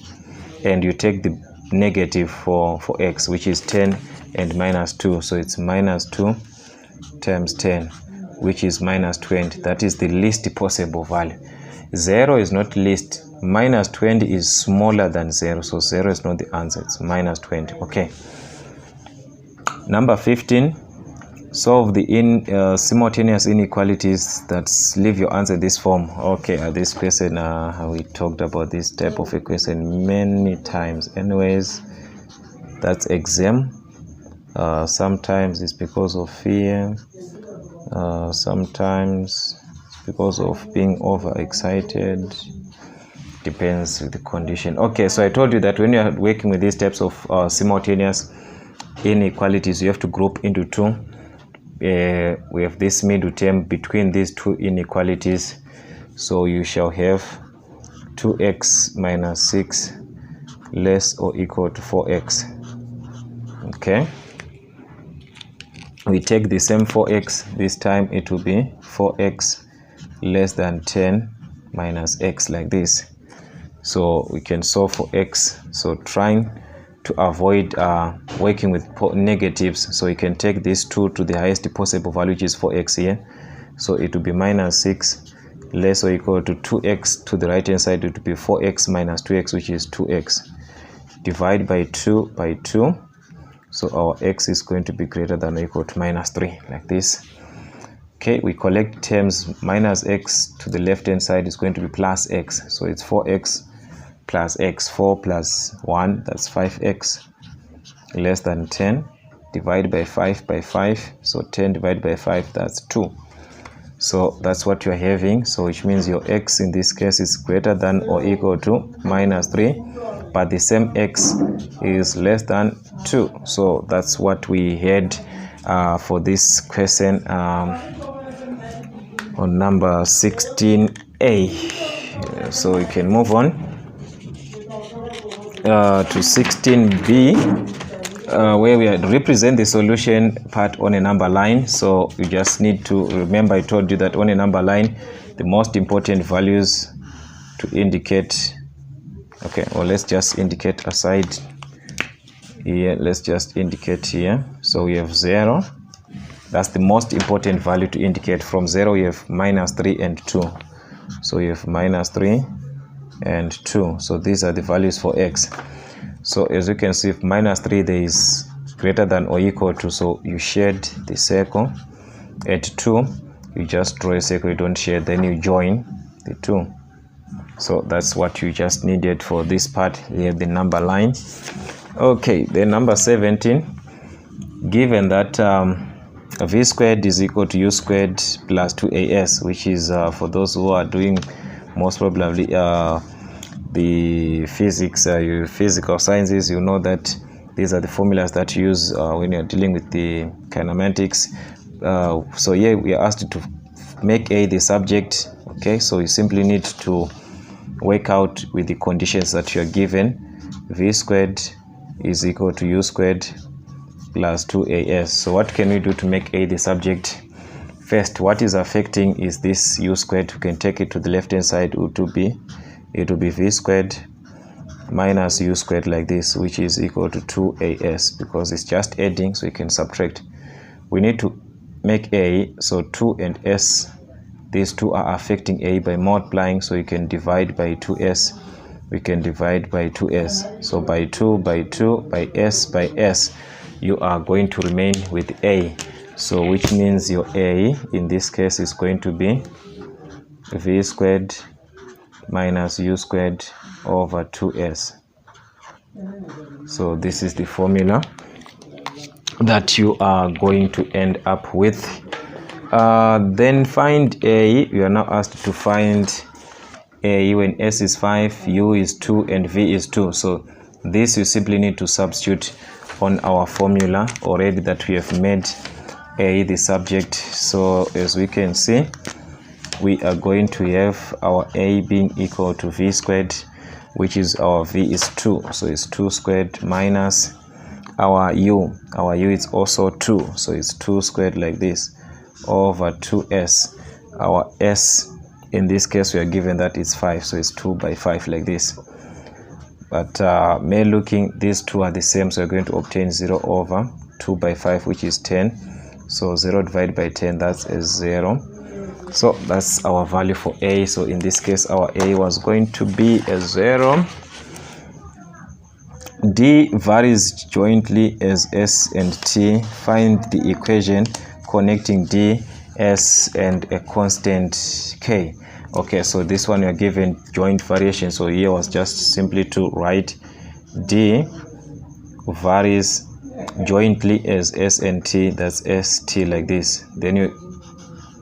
and you take the negative for x, which is 10 and minus 2. So it's minus 2 times 10, which is minus 20. That is the least possible value. 0 is not least. Minus 20 is smaller than 0. So 0 is not the answer. It's minus 20. Okay. Number 15. Solve the simultaneous inequalities that leave your answer this form. Okay, this question, we talked about this type of equation many times. Anyways, that's exam. Sometimes it's because of fear. Sometimes it's because of being overexcited. Depends with the condition. Okay, so I told you that when you are working with these types of simultaneous inequalities, you have to group into two. We have this middle term between these two inequalities, so you shall have 2x minus 6 less or equal to 4x. Okay, we take the same 4x, this time it will be 4x less than 10 minus x, like this. So we can solve for x, so trying to avoid working with negatives, so you can take these two to the highest possible value, which is 4x here. So it will be minus 6 less or equal to 2x. To the right hand side, it will be 4x minus 2x, which is 2x. Divide by 2 by 2, so our x is going to be greater than or equal to minus 3, like this. Okay, we collect terms. Minus x to the left hand side is going to be plus x, so it's 4x plus x. 4 plus 1, that's 5x less than 10. Divide by 5 by 5, so 10 divided by 5, that's 2. So that's what you're having. So which means your x in this case is greater than or equal to minus 3, but the same x is less than 2. So that's what we had for this question on number 16a. So we can move on to 16b. where we represent the solution part on a number line. So you just need to remember, I told you that on a number line, the most important values to indicate, okay, or let's just indicate aside here, let's just indicate here. So we have 0, that's the most important value to indicate. From 0 we have -3 and 2, so we have -3 and 2. So these are the values for x. So as you can see, if -3 there is greater than or equal to, so you shade the circle. At 2 you just draw a circle, you don't shade, then you join the 2. So that's what you just needed for this part here, the number line. Okay, then number 17, given that v squared is equal to u squared plus 2as, which is for those who are doing most probably the physics, physical sciences, you know that these are the formulas that you use when you're dealing with the kinematics. So here we are asked to make a the subject. Okay, so you simply need to work out with the conditions that you are given. V squared is equal to u squared plus 2as. So what can we do to make a the subject? First, what is affecting is this u squared. We can take it to the left hand side. It will be v squared minus u squared like this, which is equal to 2as, because it's just adding, so you can subtract. We need to make a, so 2 and s, these two are affecting a by multiplying, so you can divide by 2s, we can divide by 2s. So by 2 by 2 by s, you are going to remain with a. So which means your a in this case is going to be v squared minus u squared over 2s. So this is the formula that you are going to end up with. Then find a. You are now asked to find a when s is 5, u is 2, and v is 2. So this you simply need to substitute on our formula already that we have made a the subject. So as we can see, we are going to have our a being equal to v squared, which is our v is 2, so it's 2 squared, minus our u is also 2, so it's 2 squared like this, over 2s. Our s in this case we are given that it's 5, so it's 2 by 5 like this. But may looking, these two are the same, so we're going to obtain 0 over 2 by 5, which is 10. So 0 divided by 10, that's a 0. So that's our value for a. So in this case our a was going to be a 0. D varies jointly as s and t. Find the equation connecting d, s, and a constant k. Okay, so this one we are given joint variation, so here was just simply to write d varies jointly as s and t, that's st like this. Then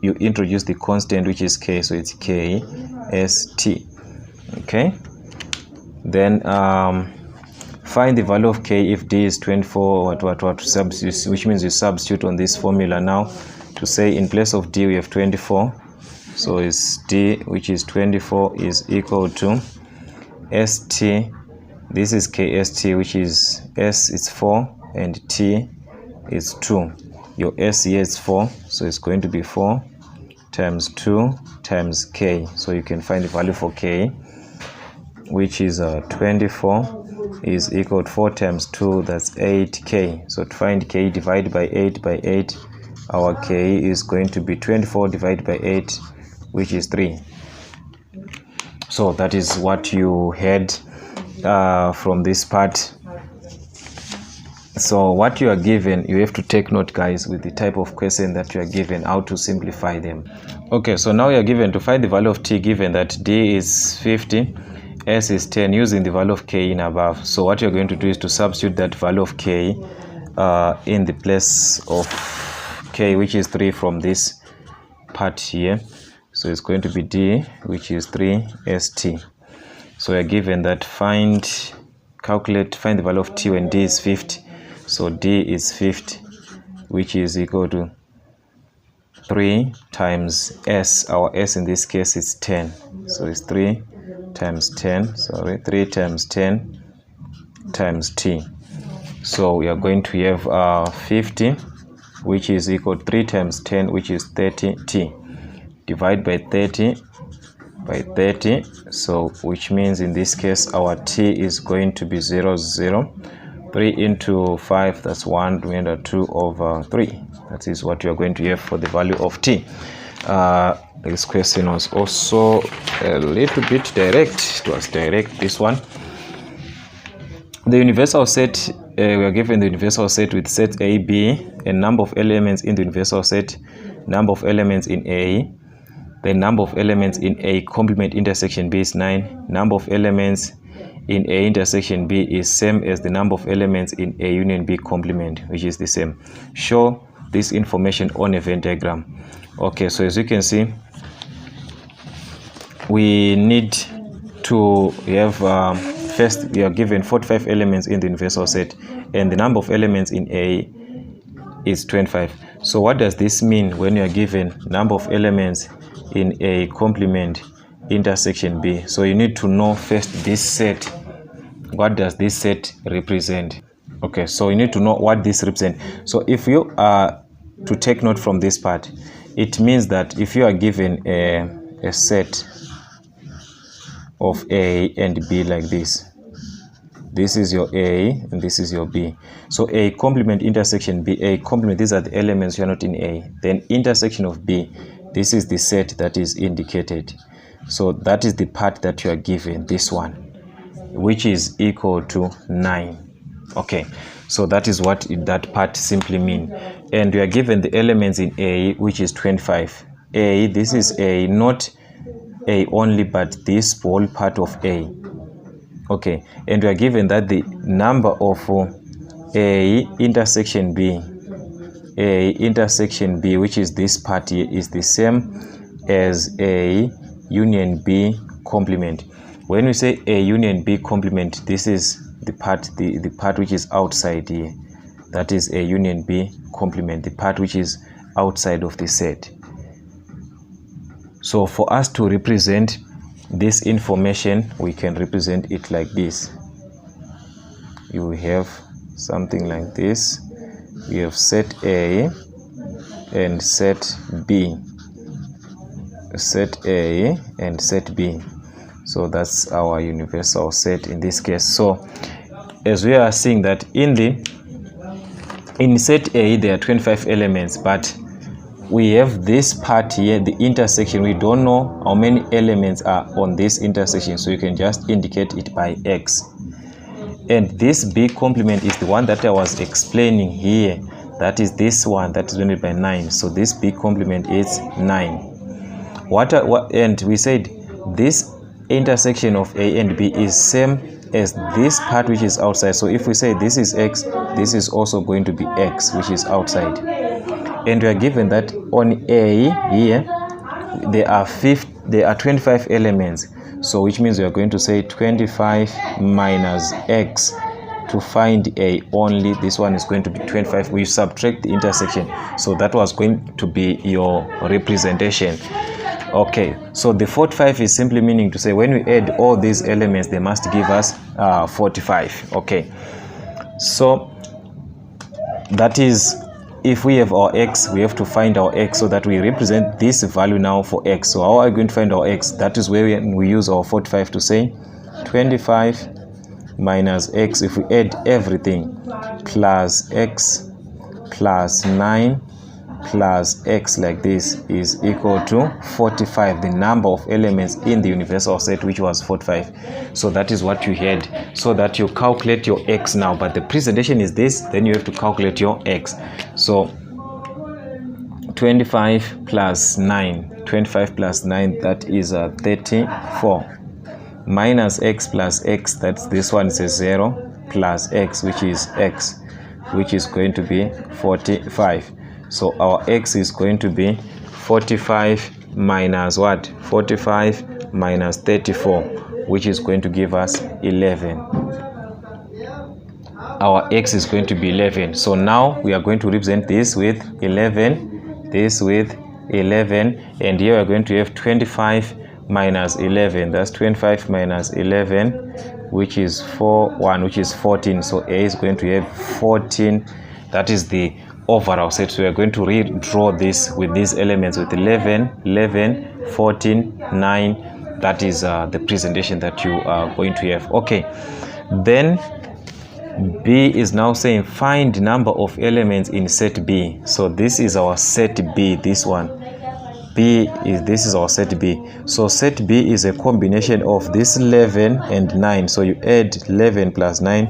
you introduce the constant, which is k, so it's k st. Okay, then find the value of k if d is 24, what substitute, which means you substitute on this formula now to say in place of d we have 24, so it's d, which is 24, is equal to st. This is kst, which is s is 4 and t is 2. Your s here is 4, so it's going to be 4 times 2 times k. So you can find the value for k, which is 24 is equal to 4 times 2, that's 8k. So to find k, divide by 8 by 8. Our k is going to be 24 divided by 8, which is 3. So that is what you had from this part. So what you are given, you have to take note, guys, with the type of question that you are given, how to simplify them. Okay, so now you are given to find the value of t, given that d is 50, s is 10, using the value of k in above. So what you're going to do is to substitute that value of k in the place of k, which is 3, from this part here. So it's going to be d, which is 3 st. So we are given that find the value of t when d is 50. So d is 50, which is equal to 3 times s. Our s in this case is 10. So it's 3 times 10, 3 times 10 times t. So we are going to have 50, which is equal to 3 times 10, which is 30t. Divide by 30 by 30, so which means in this case our t is going to be 0, 0. 3 into 5, that's 1, remainder 2 over 3. That is what you are going to have for the value of t. This question was also a little bit direct. It was direct, this one. The universal set, we are given the universal set with set A, B, and number of elements in the universal set, number of elements in A. The number of elements in A complement intersection B is 9. Number of elements in A intersection B is same as the number of elements in A union B complement, which is the same. Show this information on a Venn diagram. Okay, so as you can see, we need to have first we are given 45 elements in the universal set, and the number of elements in A is 25. So what does this mean when you are given number of elements in A complement intersection B? So you need to know first this set. What does this set represent? Okay, so you need to know what this represents. So if you are to take note from this part, it means that if you are given a set of A and B like this is your A and this is your B. So A complement intersection B, A complement, these are the elements you are not in A. Then intersection of B, this is the set that is indicated. So that is the part that you are given, this one, which is equal to 9. Okay, so that is what that part simply mean. And we are given the elements in A, which is 25. A, this is A, not A only, but this whole part of A. Okay, and we are given that the number of A intersection B, A intersection B, which is this part here, is the same as A union B complement. When we say A union B complement, this is the part, the part which is outside here. That is A union B complement, the part which is outside of the set. So for us to represent this information, we can represent it like this. You have something like this. We have set A and set B. Set A and set B. So that's our universal set in this case. So as we are seeing that in set A there are 25 elements, but we have this part here, the intersection. We don't know how many elements are on this intersection, so you can just indicate it by X. And this B complement is the one that I was explaining here. That is this one that is denoted by 9. So this B complement is 9. And we said this intersection of A and B is same as this part which is outside. So if we say this is X, this is also going to be X, which is outside. And we are given that on A here there are 25 elements. So which means we are going to say 25 minus X to find A only. This one is going to be 25. We subtract the intersection. So that was going to be your representation. Okay, so the 45 is simply meaning to say when we add all these elements, they must give us 45. Okay, so that is, if we have our X, we have to find our X, so that we represent this value now for X. So how are we going to find our X? That is where we use our 45 to say 25 minus X. If we add everything, plus X plus 9 plus X like this is equal to 45, the number of elements in the universal set, which was 45. So that is what you had, so that you calculate your X now. But the presentation is this, then you have to calculate your X. So 25 plus 9, 25 plus 9, that is 34, minus X plus X, that's this one is a 0, plus X, which is X, which is going to be 45. So our X is going to be 45 minus what? 45 minus 34, which is going to give us 11. Our X is going to be 11. So now we are going to represent this with 11, this with 11, and here we are going to have 25 minus 11. That's 25 minus 11 which is 4, 1, which is 14. So A is going to have 14. That is the overall set. So we are going to redraw this with these elements with 11, 11, 14, 9. That is the presentation that you are going to have. Okay, then B is now saying find number of elements in set B. So this is our set B, this one. This is our set B. So set B is a combination of this 11 and 9. So you add 11 plus 9,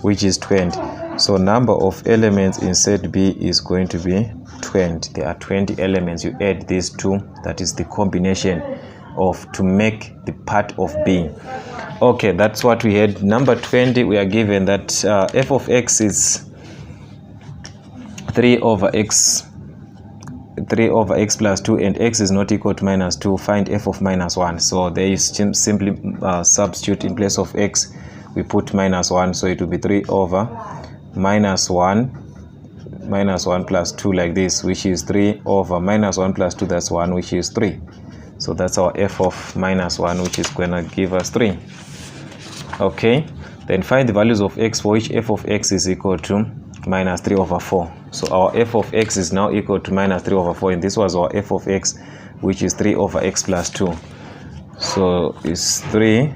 which is 20. So number of elements in set B is going to be 20. There are 20 elements. You add these two. That is the combination of to make the part of B. Okay, that's what we had. Number 20, we are given that f of x is 3 over x plus 2, and x is not equal to minus 2. Find f of minus 1. So there is simply substitute in place of x, we put minus 1. So it will be 3 over minus 1 plus 2, like this, which is 3 over minus 1 plus 2, that's 1, which is 3. So that's our f of minus 1, which is going to give us 3. Okay, then find the values of x for which f of x is equal to minus 3 over 4. So our f of x is now equal to minus 3 over 4, and this was our f of x, which is 3 over x plus 2. So it's 3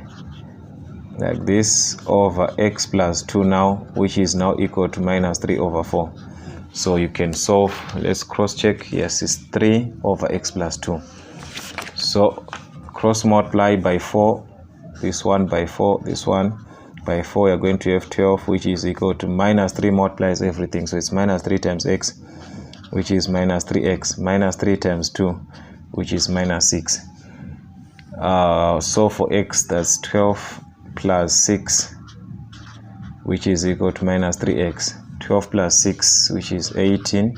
like this over x plus 2 now, which is now equal to minus 3 over 4. So you can solve. Let's cross check. Yes, it's 3 over x plus 2. So cross multiply by 4, this one by 4, this one by 4, you're going to have 12, which is equal to minus 3 multiplies everything. So it's minus 3 times x, which is minus 3x, minus 3 times 2, which is minus 6. So for x, that's 12 plus 6, which is equal to minus 3x. 12 plus 6, which is 18,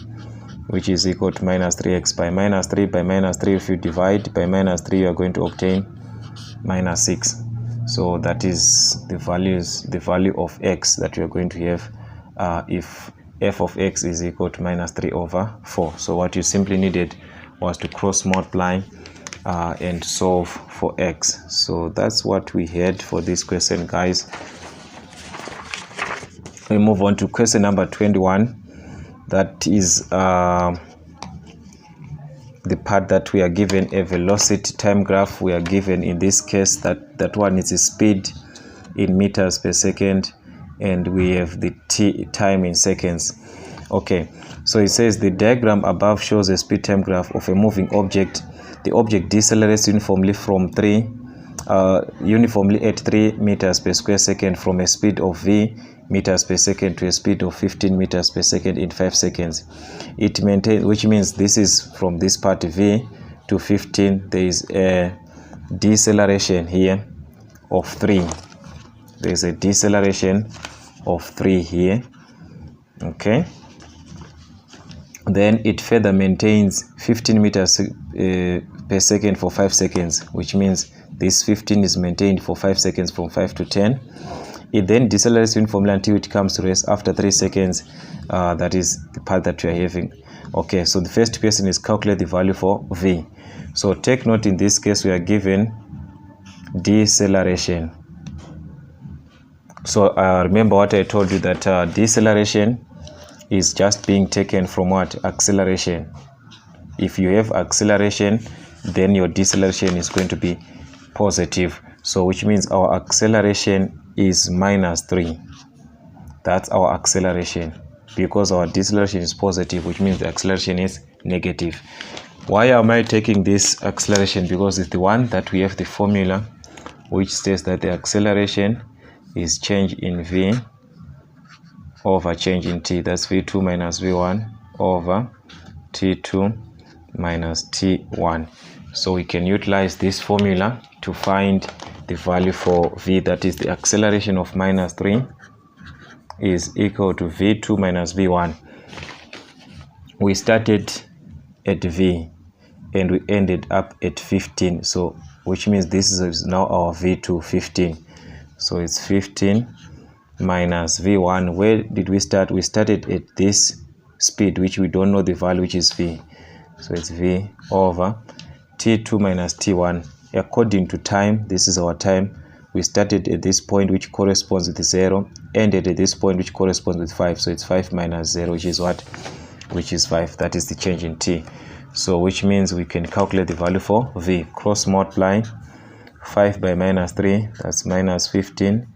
which is equal to minus 3x. By minus 3, if you divide by minus 3, you are going to obtain minus 6. So that is the value of x that we are going to have if f of x is equal to minus 3 over 4. So what you simply needed was to cross multiply and solve for x. So that's what we had for this question, guys. We move on to question number 21. That is the part that we are given a velocity time graph. We are given in this case that one is the speed in meters per second, and we have the time in seconds. Okay, so it says the diagram above shows a speed time graph of a moving object. The object decelerates uniformly at 3 meters per square second from a speed of v meters per second to a speed of 15 meters per second in 5 seconds. It maintains, which means this is from this part v to 15. There is a deceleration here of 3. There is a deceleration of 3 here. Okay. Then it further maintains 15 meters per second for 5 seconds, which means this 15 is maintained for 5 seconds from 5 to 10. It then decelerates uniformly until it comes to rest after 3 seconds. That is the part that we are having. Okay, so the first question is calculate the value for v. So take note, in this case we are given deceleration. So remember what I told you, that deceleration is just being taken from what? Acceleration. If you have acceleration, then your deceleration is going to be positive. So which means our acceleration is minus 3. That's our acceleration, because our deceleration is positive, which means the acceleration is negative. Why am I taking this acceleration? Because it's the one that we have the formula which says that the acceleration is change in v over change in t. That's v2 minus v1 over t2 minus t1. So we can utilize this formula to find the value for v, that is the acceleration of minus 3 is equal to v2 minus v1. We started at v and we ended up at 15, so which means this is now our v2, 15. So it's 15 minus v1. Where did we start? We started at this speed, which we don't know the value, which is v. So it's v over t2 minus t1. According to time, this is our time, we started at this point which corresponds with 0, ended at this point which corresponds with 5. So it's 5 minus 0, which is what? Which is 5. That is the change in t. So which means we can calculate the value for v. Cross multiply 5 by minus 3, that's minus 15,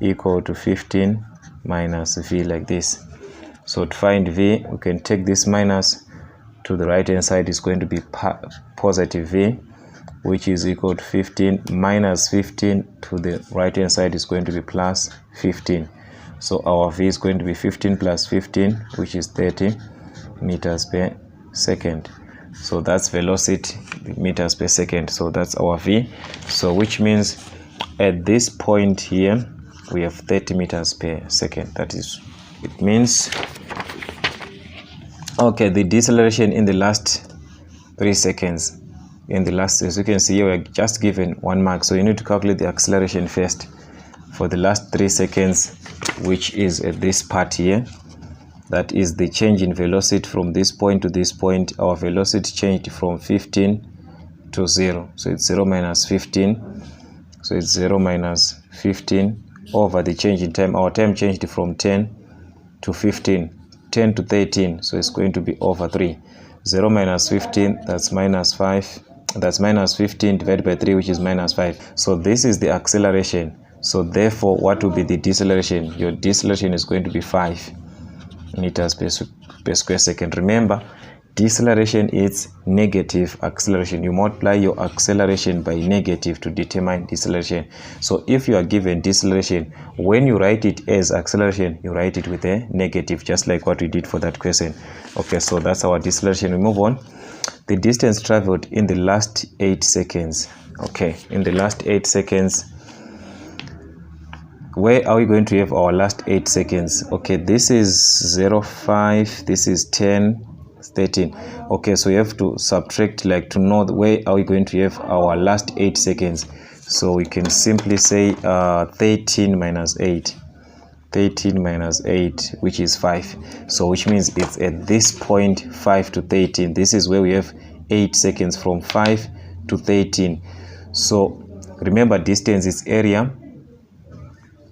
equal to 15 minus v, like this. So to find v, we can take this minus to the right hand side, is going to be positive v, which is equal to 15 minus 15 to the right hand side is going to be plus 15. So our v is going to be 15 plus 15, which is 30 meters per second. So that's velocity meters per second. So that's our v. So which means at this point here we have 30 meters per second. That is, it means, okay, the deceleration in the last 3 seconds. In the last, as you can see here, we're just given 1 mark. So you need to calculate the acceleration first for the last 3 seconds, which is at this part here. That is the change in velocity from this point to this point. Our velocity changed from 15 to 0. So it's 0 minus 15. So it's 0 minus 15 over the change in time. Our time changed from 10 to 15, 10 to 13. So it's going to be over 3. 0 minus 15, that's minus 5. That's minus 15 divided by 3, which is minus 5. So this is the acceleration. So therefore, what will be the deceleration? Your deceleration is going to be 5 meters per square second. Remember, deceleration is negative acceleration. You multiply your acceleration by negative to determine deceleration. So if you are given deceleration, when you write it as acceleration, you write it with a negative, just like what we did for that question. Okay, so that's our deceleration. We move on. The distance traveled in the last 8 seconds. Okay, in the last 8 seconds, where are we going to have our last 8 seconds? Okay, this is 0, 5, this is 10, 13. Okay, so you have to subtract, like, to know where are we going to have our last 8 seconds. So we can simply say 13 minus 8. 13 minus 8, which is 5. So which means it's at this point 5 to 13. This is where we have 8 seconds, from 5 to 13. So remember, distance is area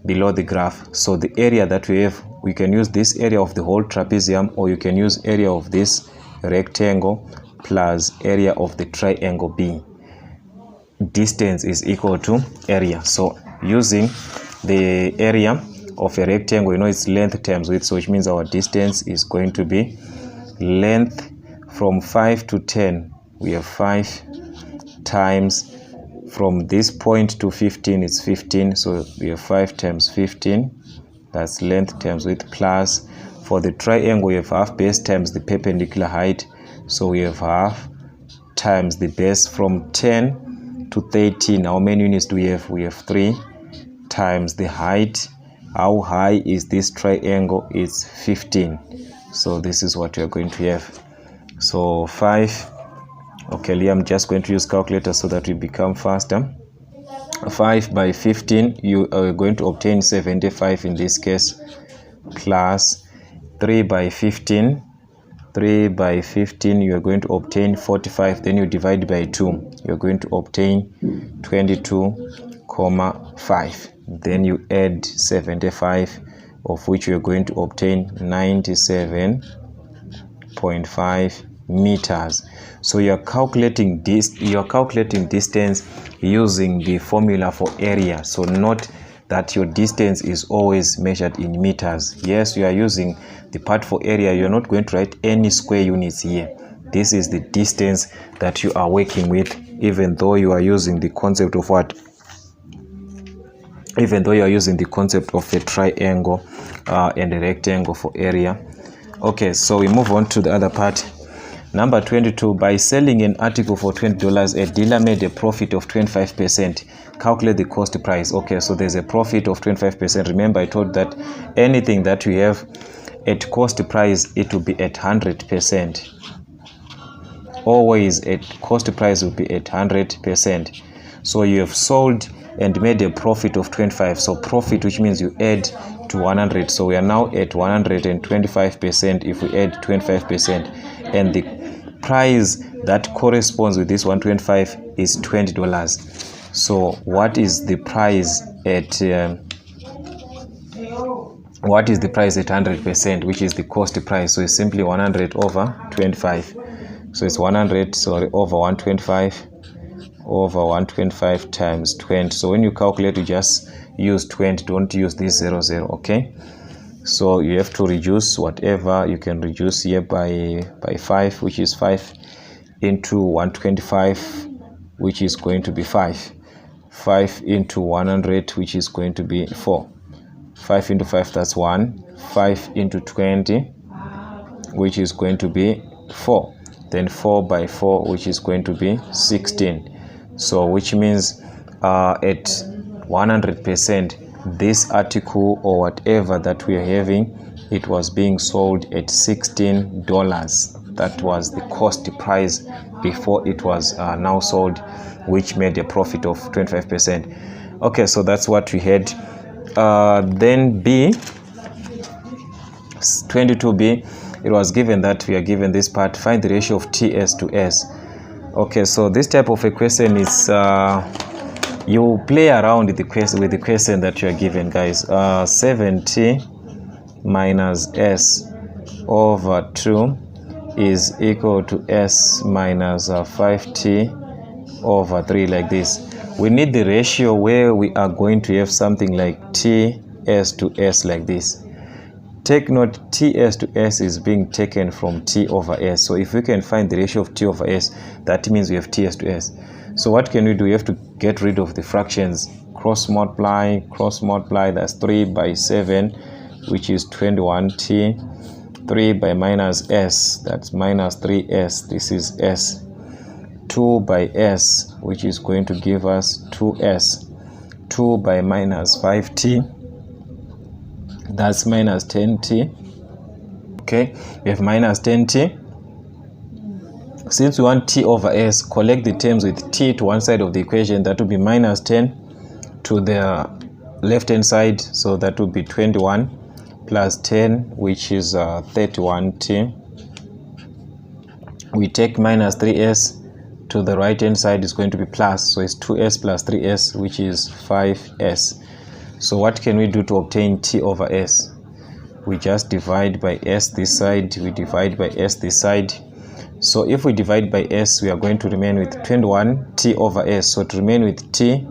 below the graph. So the area that we have, we can use this area of the whole trapezium, or you can use area of this rectangle plus area of the triangle B. Distance is equal to area. So using the area of a rectangle, you know, it's length times width, so which means our distance is going to be length from 5 to 10. We have 5 times, from this point to 15 is 15, so we have 5 times 15, that's length times width, plus for the triangle we have half base times the perpendicular height, so we have half times the base. From 10 to 13, how many units do we have? We have 3 times the height. How high is this triangle? It's 15. So this is what you're going to have. So 5. Okay, I'm just going to use calculator so that we become faster. 5 by 15, you are going to obtain 75 in this case, plus 3 by 15. 3 by 15, you are going to obtain 45. Then you divide by 2. You're going to obtain 22,5. Then you add 75, of which you're going to obtain 97.5 meters. So you're calculating this, you're calculating distance using the formula for area. So note that your distance is always measured in meters. Yes, you are using the part for area. You're not going to write any square units here. This is the distance that you are working with, even though you are using the concept of what? Even though you are using the concept of a triangle and a rectangle for area. Okay, so we move on to the other part. Number 22, by selling an article for $20, a dealer made a profit of 25%. Calculate the cost price. Okay, so there's a profit of 25%. Remember, I told that anything that you have at cost price, it will be at 100%. Always at cost price will be at 100%. So you have sold and made a profit of 25. So profit, which means you add to 100. So we are now at 125% if we add 25%. And the price that corresponds with this 125 is $20. So what is the price at what is the price at 100%, which is the cost price? So it's simply 100 over 25. So it's 100, sorry, over 125 over 125 times 20. So when you calculate, you just use 20, don't use this 00, okay? So you have to reduce whatever you can reduce here by 5, which is 5 into 125, which is going to be 5. 5 into 100, which is going to be 4. 5 into 5, that's 1. 5 into 20, which is going to be 4. Then 4 by 4, which is going to be 16. So which means at 100%, this article or whatever that we are having, it was being sold at $16. That was the cost price before it was now sold, which made a profit of 25%. Okay, so that's what we had. Then B, 22B, it was given that we are given this part, find the ratio of TS to S. Okay, so this type of a question is you play around with the question that you are given, guys. 7t minus S over 2 is equal to S minus 5t over 3, like this. We need the ratio where we are going to have something like TS to S, like this. Take note, TS to S is being taken from T over S. So if we can find the ratio of T over S, that means we have TS to S. So what can we do? We have to get rid of the fractions. Cross multiply, that's 3 by 7, which is 21t. 3 by minus S, that's minus 3S, this is S. 2 by S, which is going to give us 2S. 2 by minus 5t, that's minus 10t. Okay, we have minus 10t. Since we want t over s, collect the terms with t to one side of the equation. That will be minus 10 to the left hand side, so that will be 21 plus 10, which is 31t. We take minus 3s to the right hand side, is going to be plus, so it's 2s plus 3s, which is 5s. So what can we do to obtain t over s? We just divide by s this side, we divide by s this side. So if we divide by s, we are going to remain with 21 t over s. So to remain with t,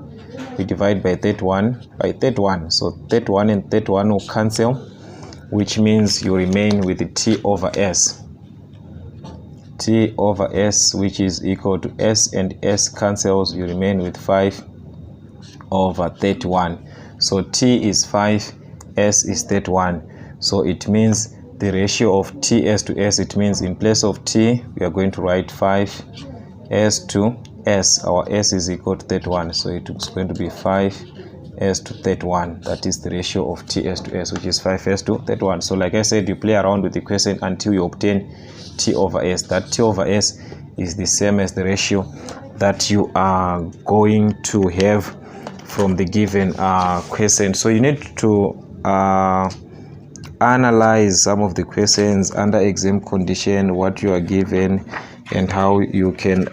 we divide by 31 by 31. So 31 and 31 will cancel, which means you remain with the t over s. T over s, which is equal to s and s cancels, you remain with 5 over 31. So t is 5, s is 31. So it means the ratio of ts to s, it means in place of t, we are going to write 5 s to s. Our s is equal to 31. So it is going to be 5 s to 31. That is the ratio of ts to s, which is 5s to 31. So like I said, you play around with the question until you obtain t over s. That t over s is the same as the ratio that you are going to have from the given question. So you need to analyze some of the questions under exam condition, what you are given and how you can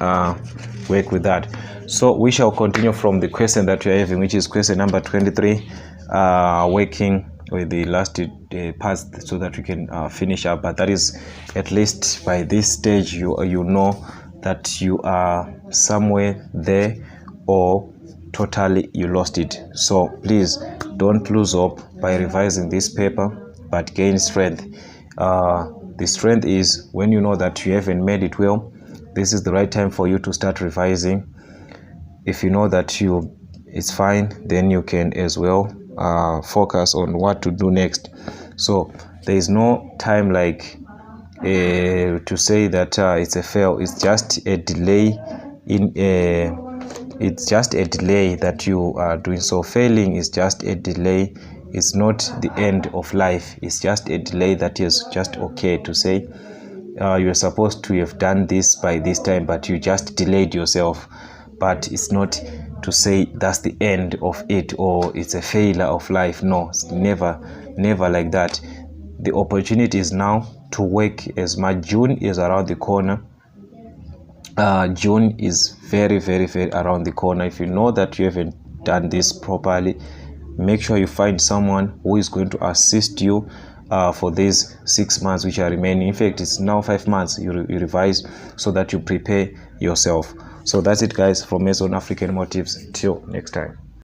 work with that. So we shall continue from the question that we are having, which is question number 23, working with the last parts so that we can finish up. But that is, at least by this stage, you know that you are somewhere there or totally you lost it. So please don't lose hope by revising this paper, but gain strength. The strength is when you know that you haven't made it well, this is the right time for you to start revising. If you know that it's fine, then you can as well focus on what to do next. So there is no time like to say that it's a fail. It's just a delay it's just a delay that you are doing. So failing is just a delay. It's not the end of life. It's just a delay that is just okay to say you're supposed to have done this by this time, but you just delayed yourself. But it's not to say that's the end of it or it's a failure of life. No, it's never like that. The opportunity is now to work as much. June is around the corner. June is very around the corner. If you know that you haven't done this properly, make sure you find someone who is going to assist you for these 6 months which are remaining. In fact, it's now 5 months. You revise so that you prepare yourself. So that's it, guys, from Mason African Motives. Till next time.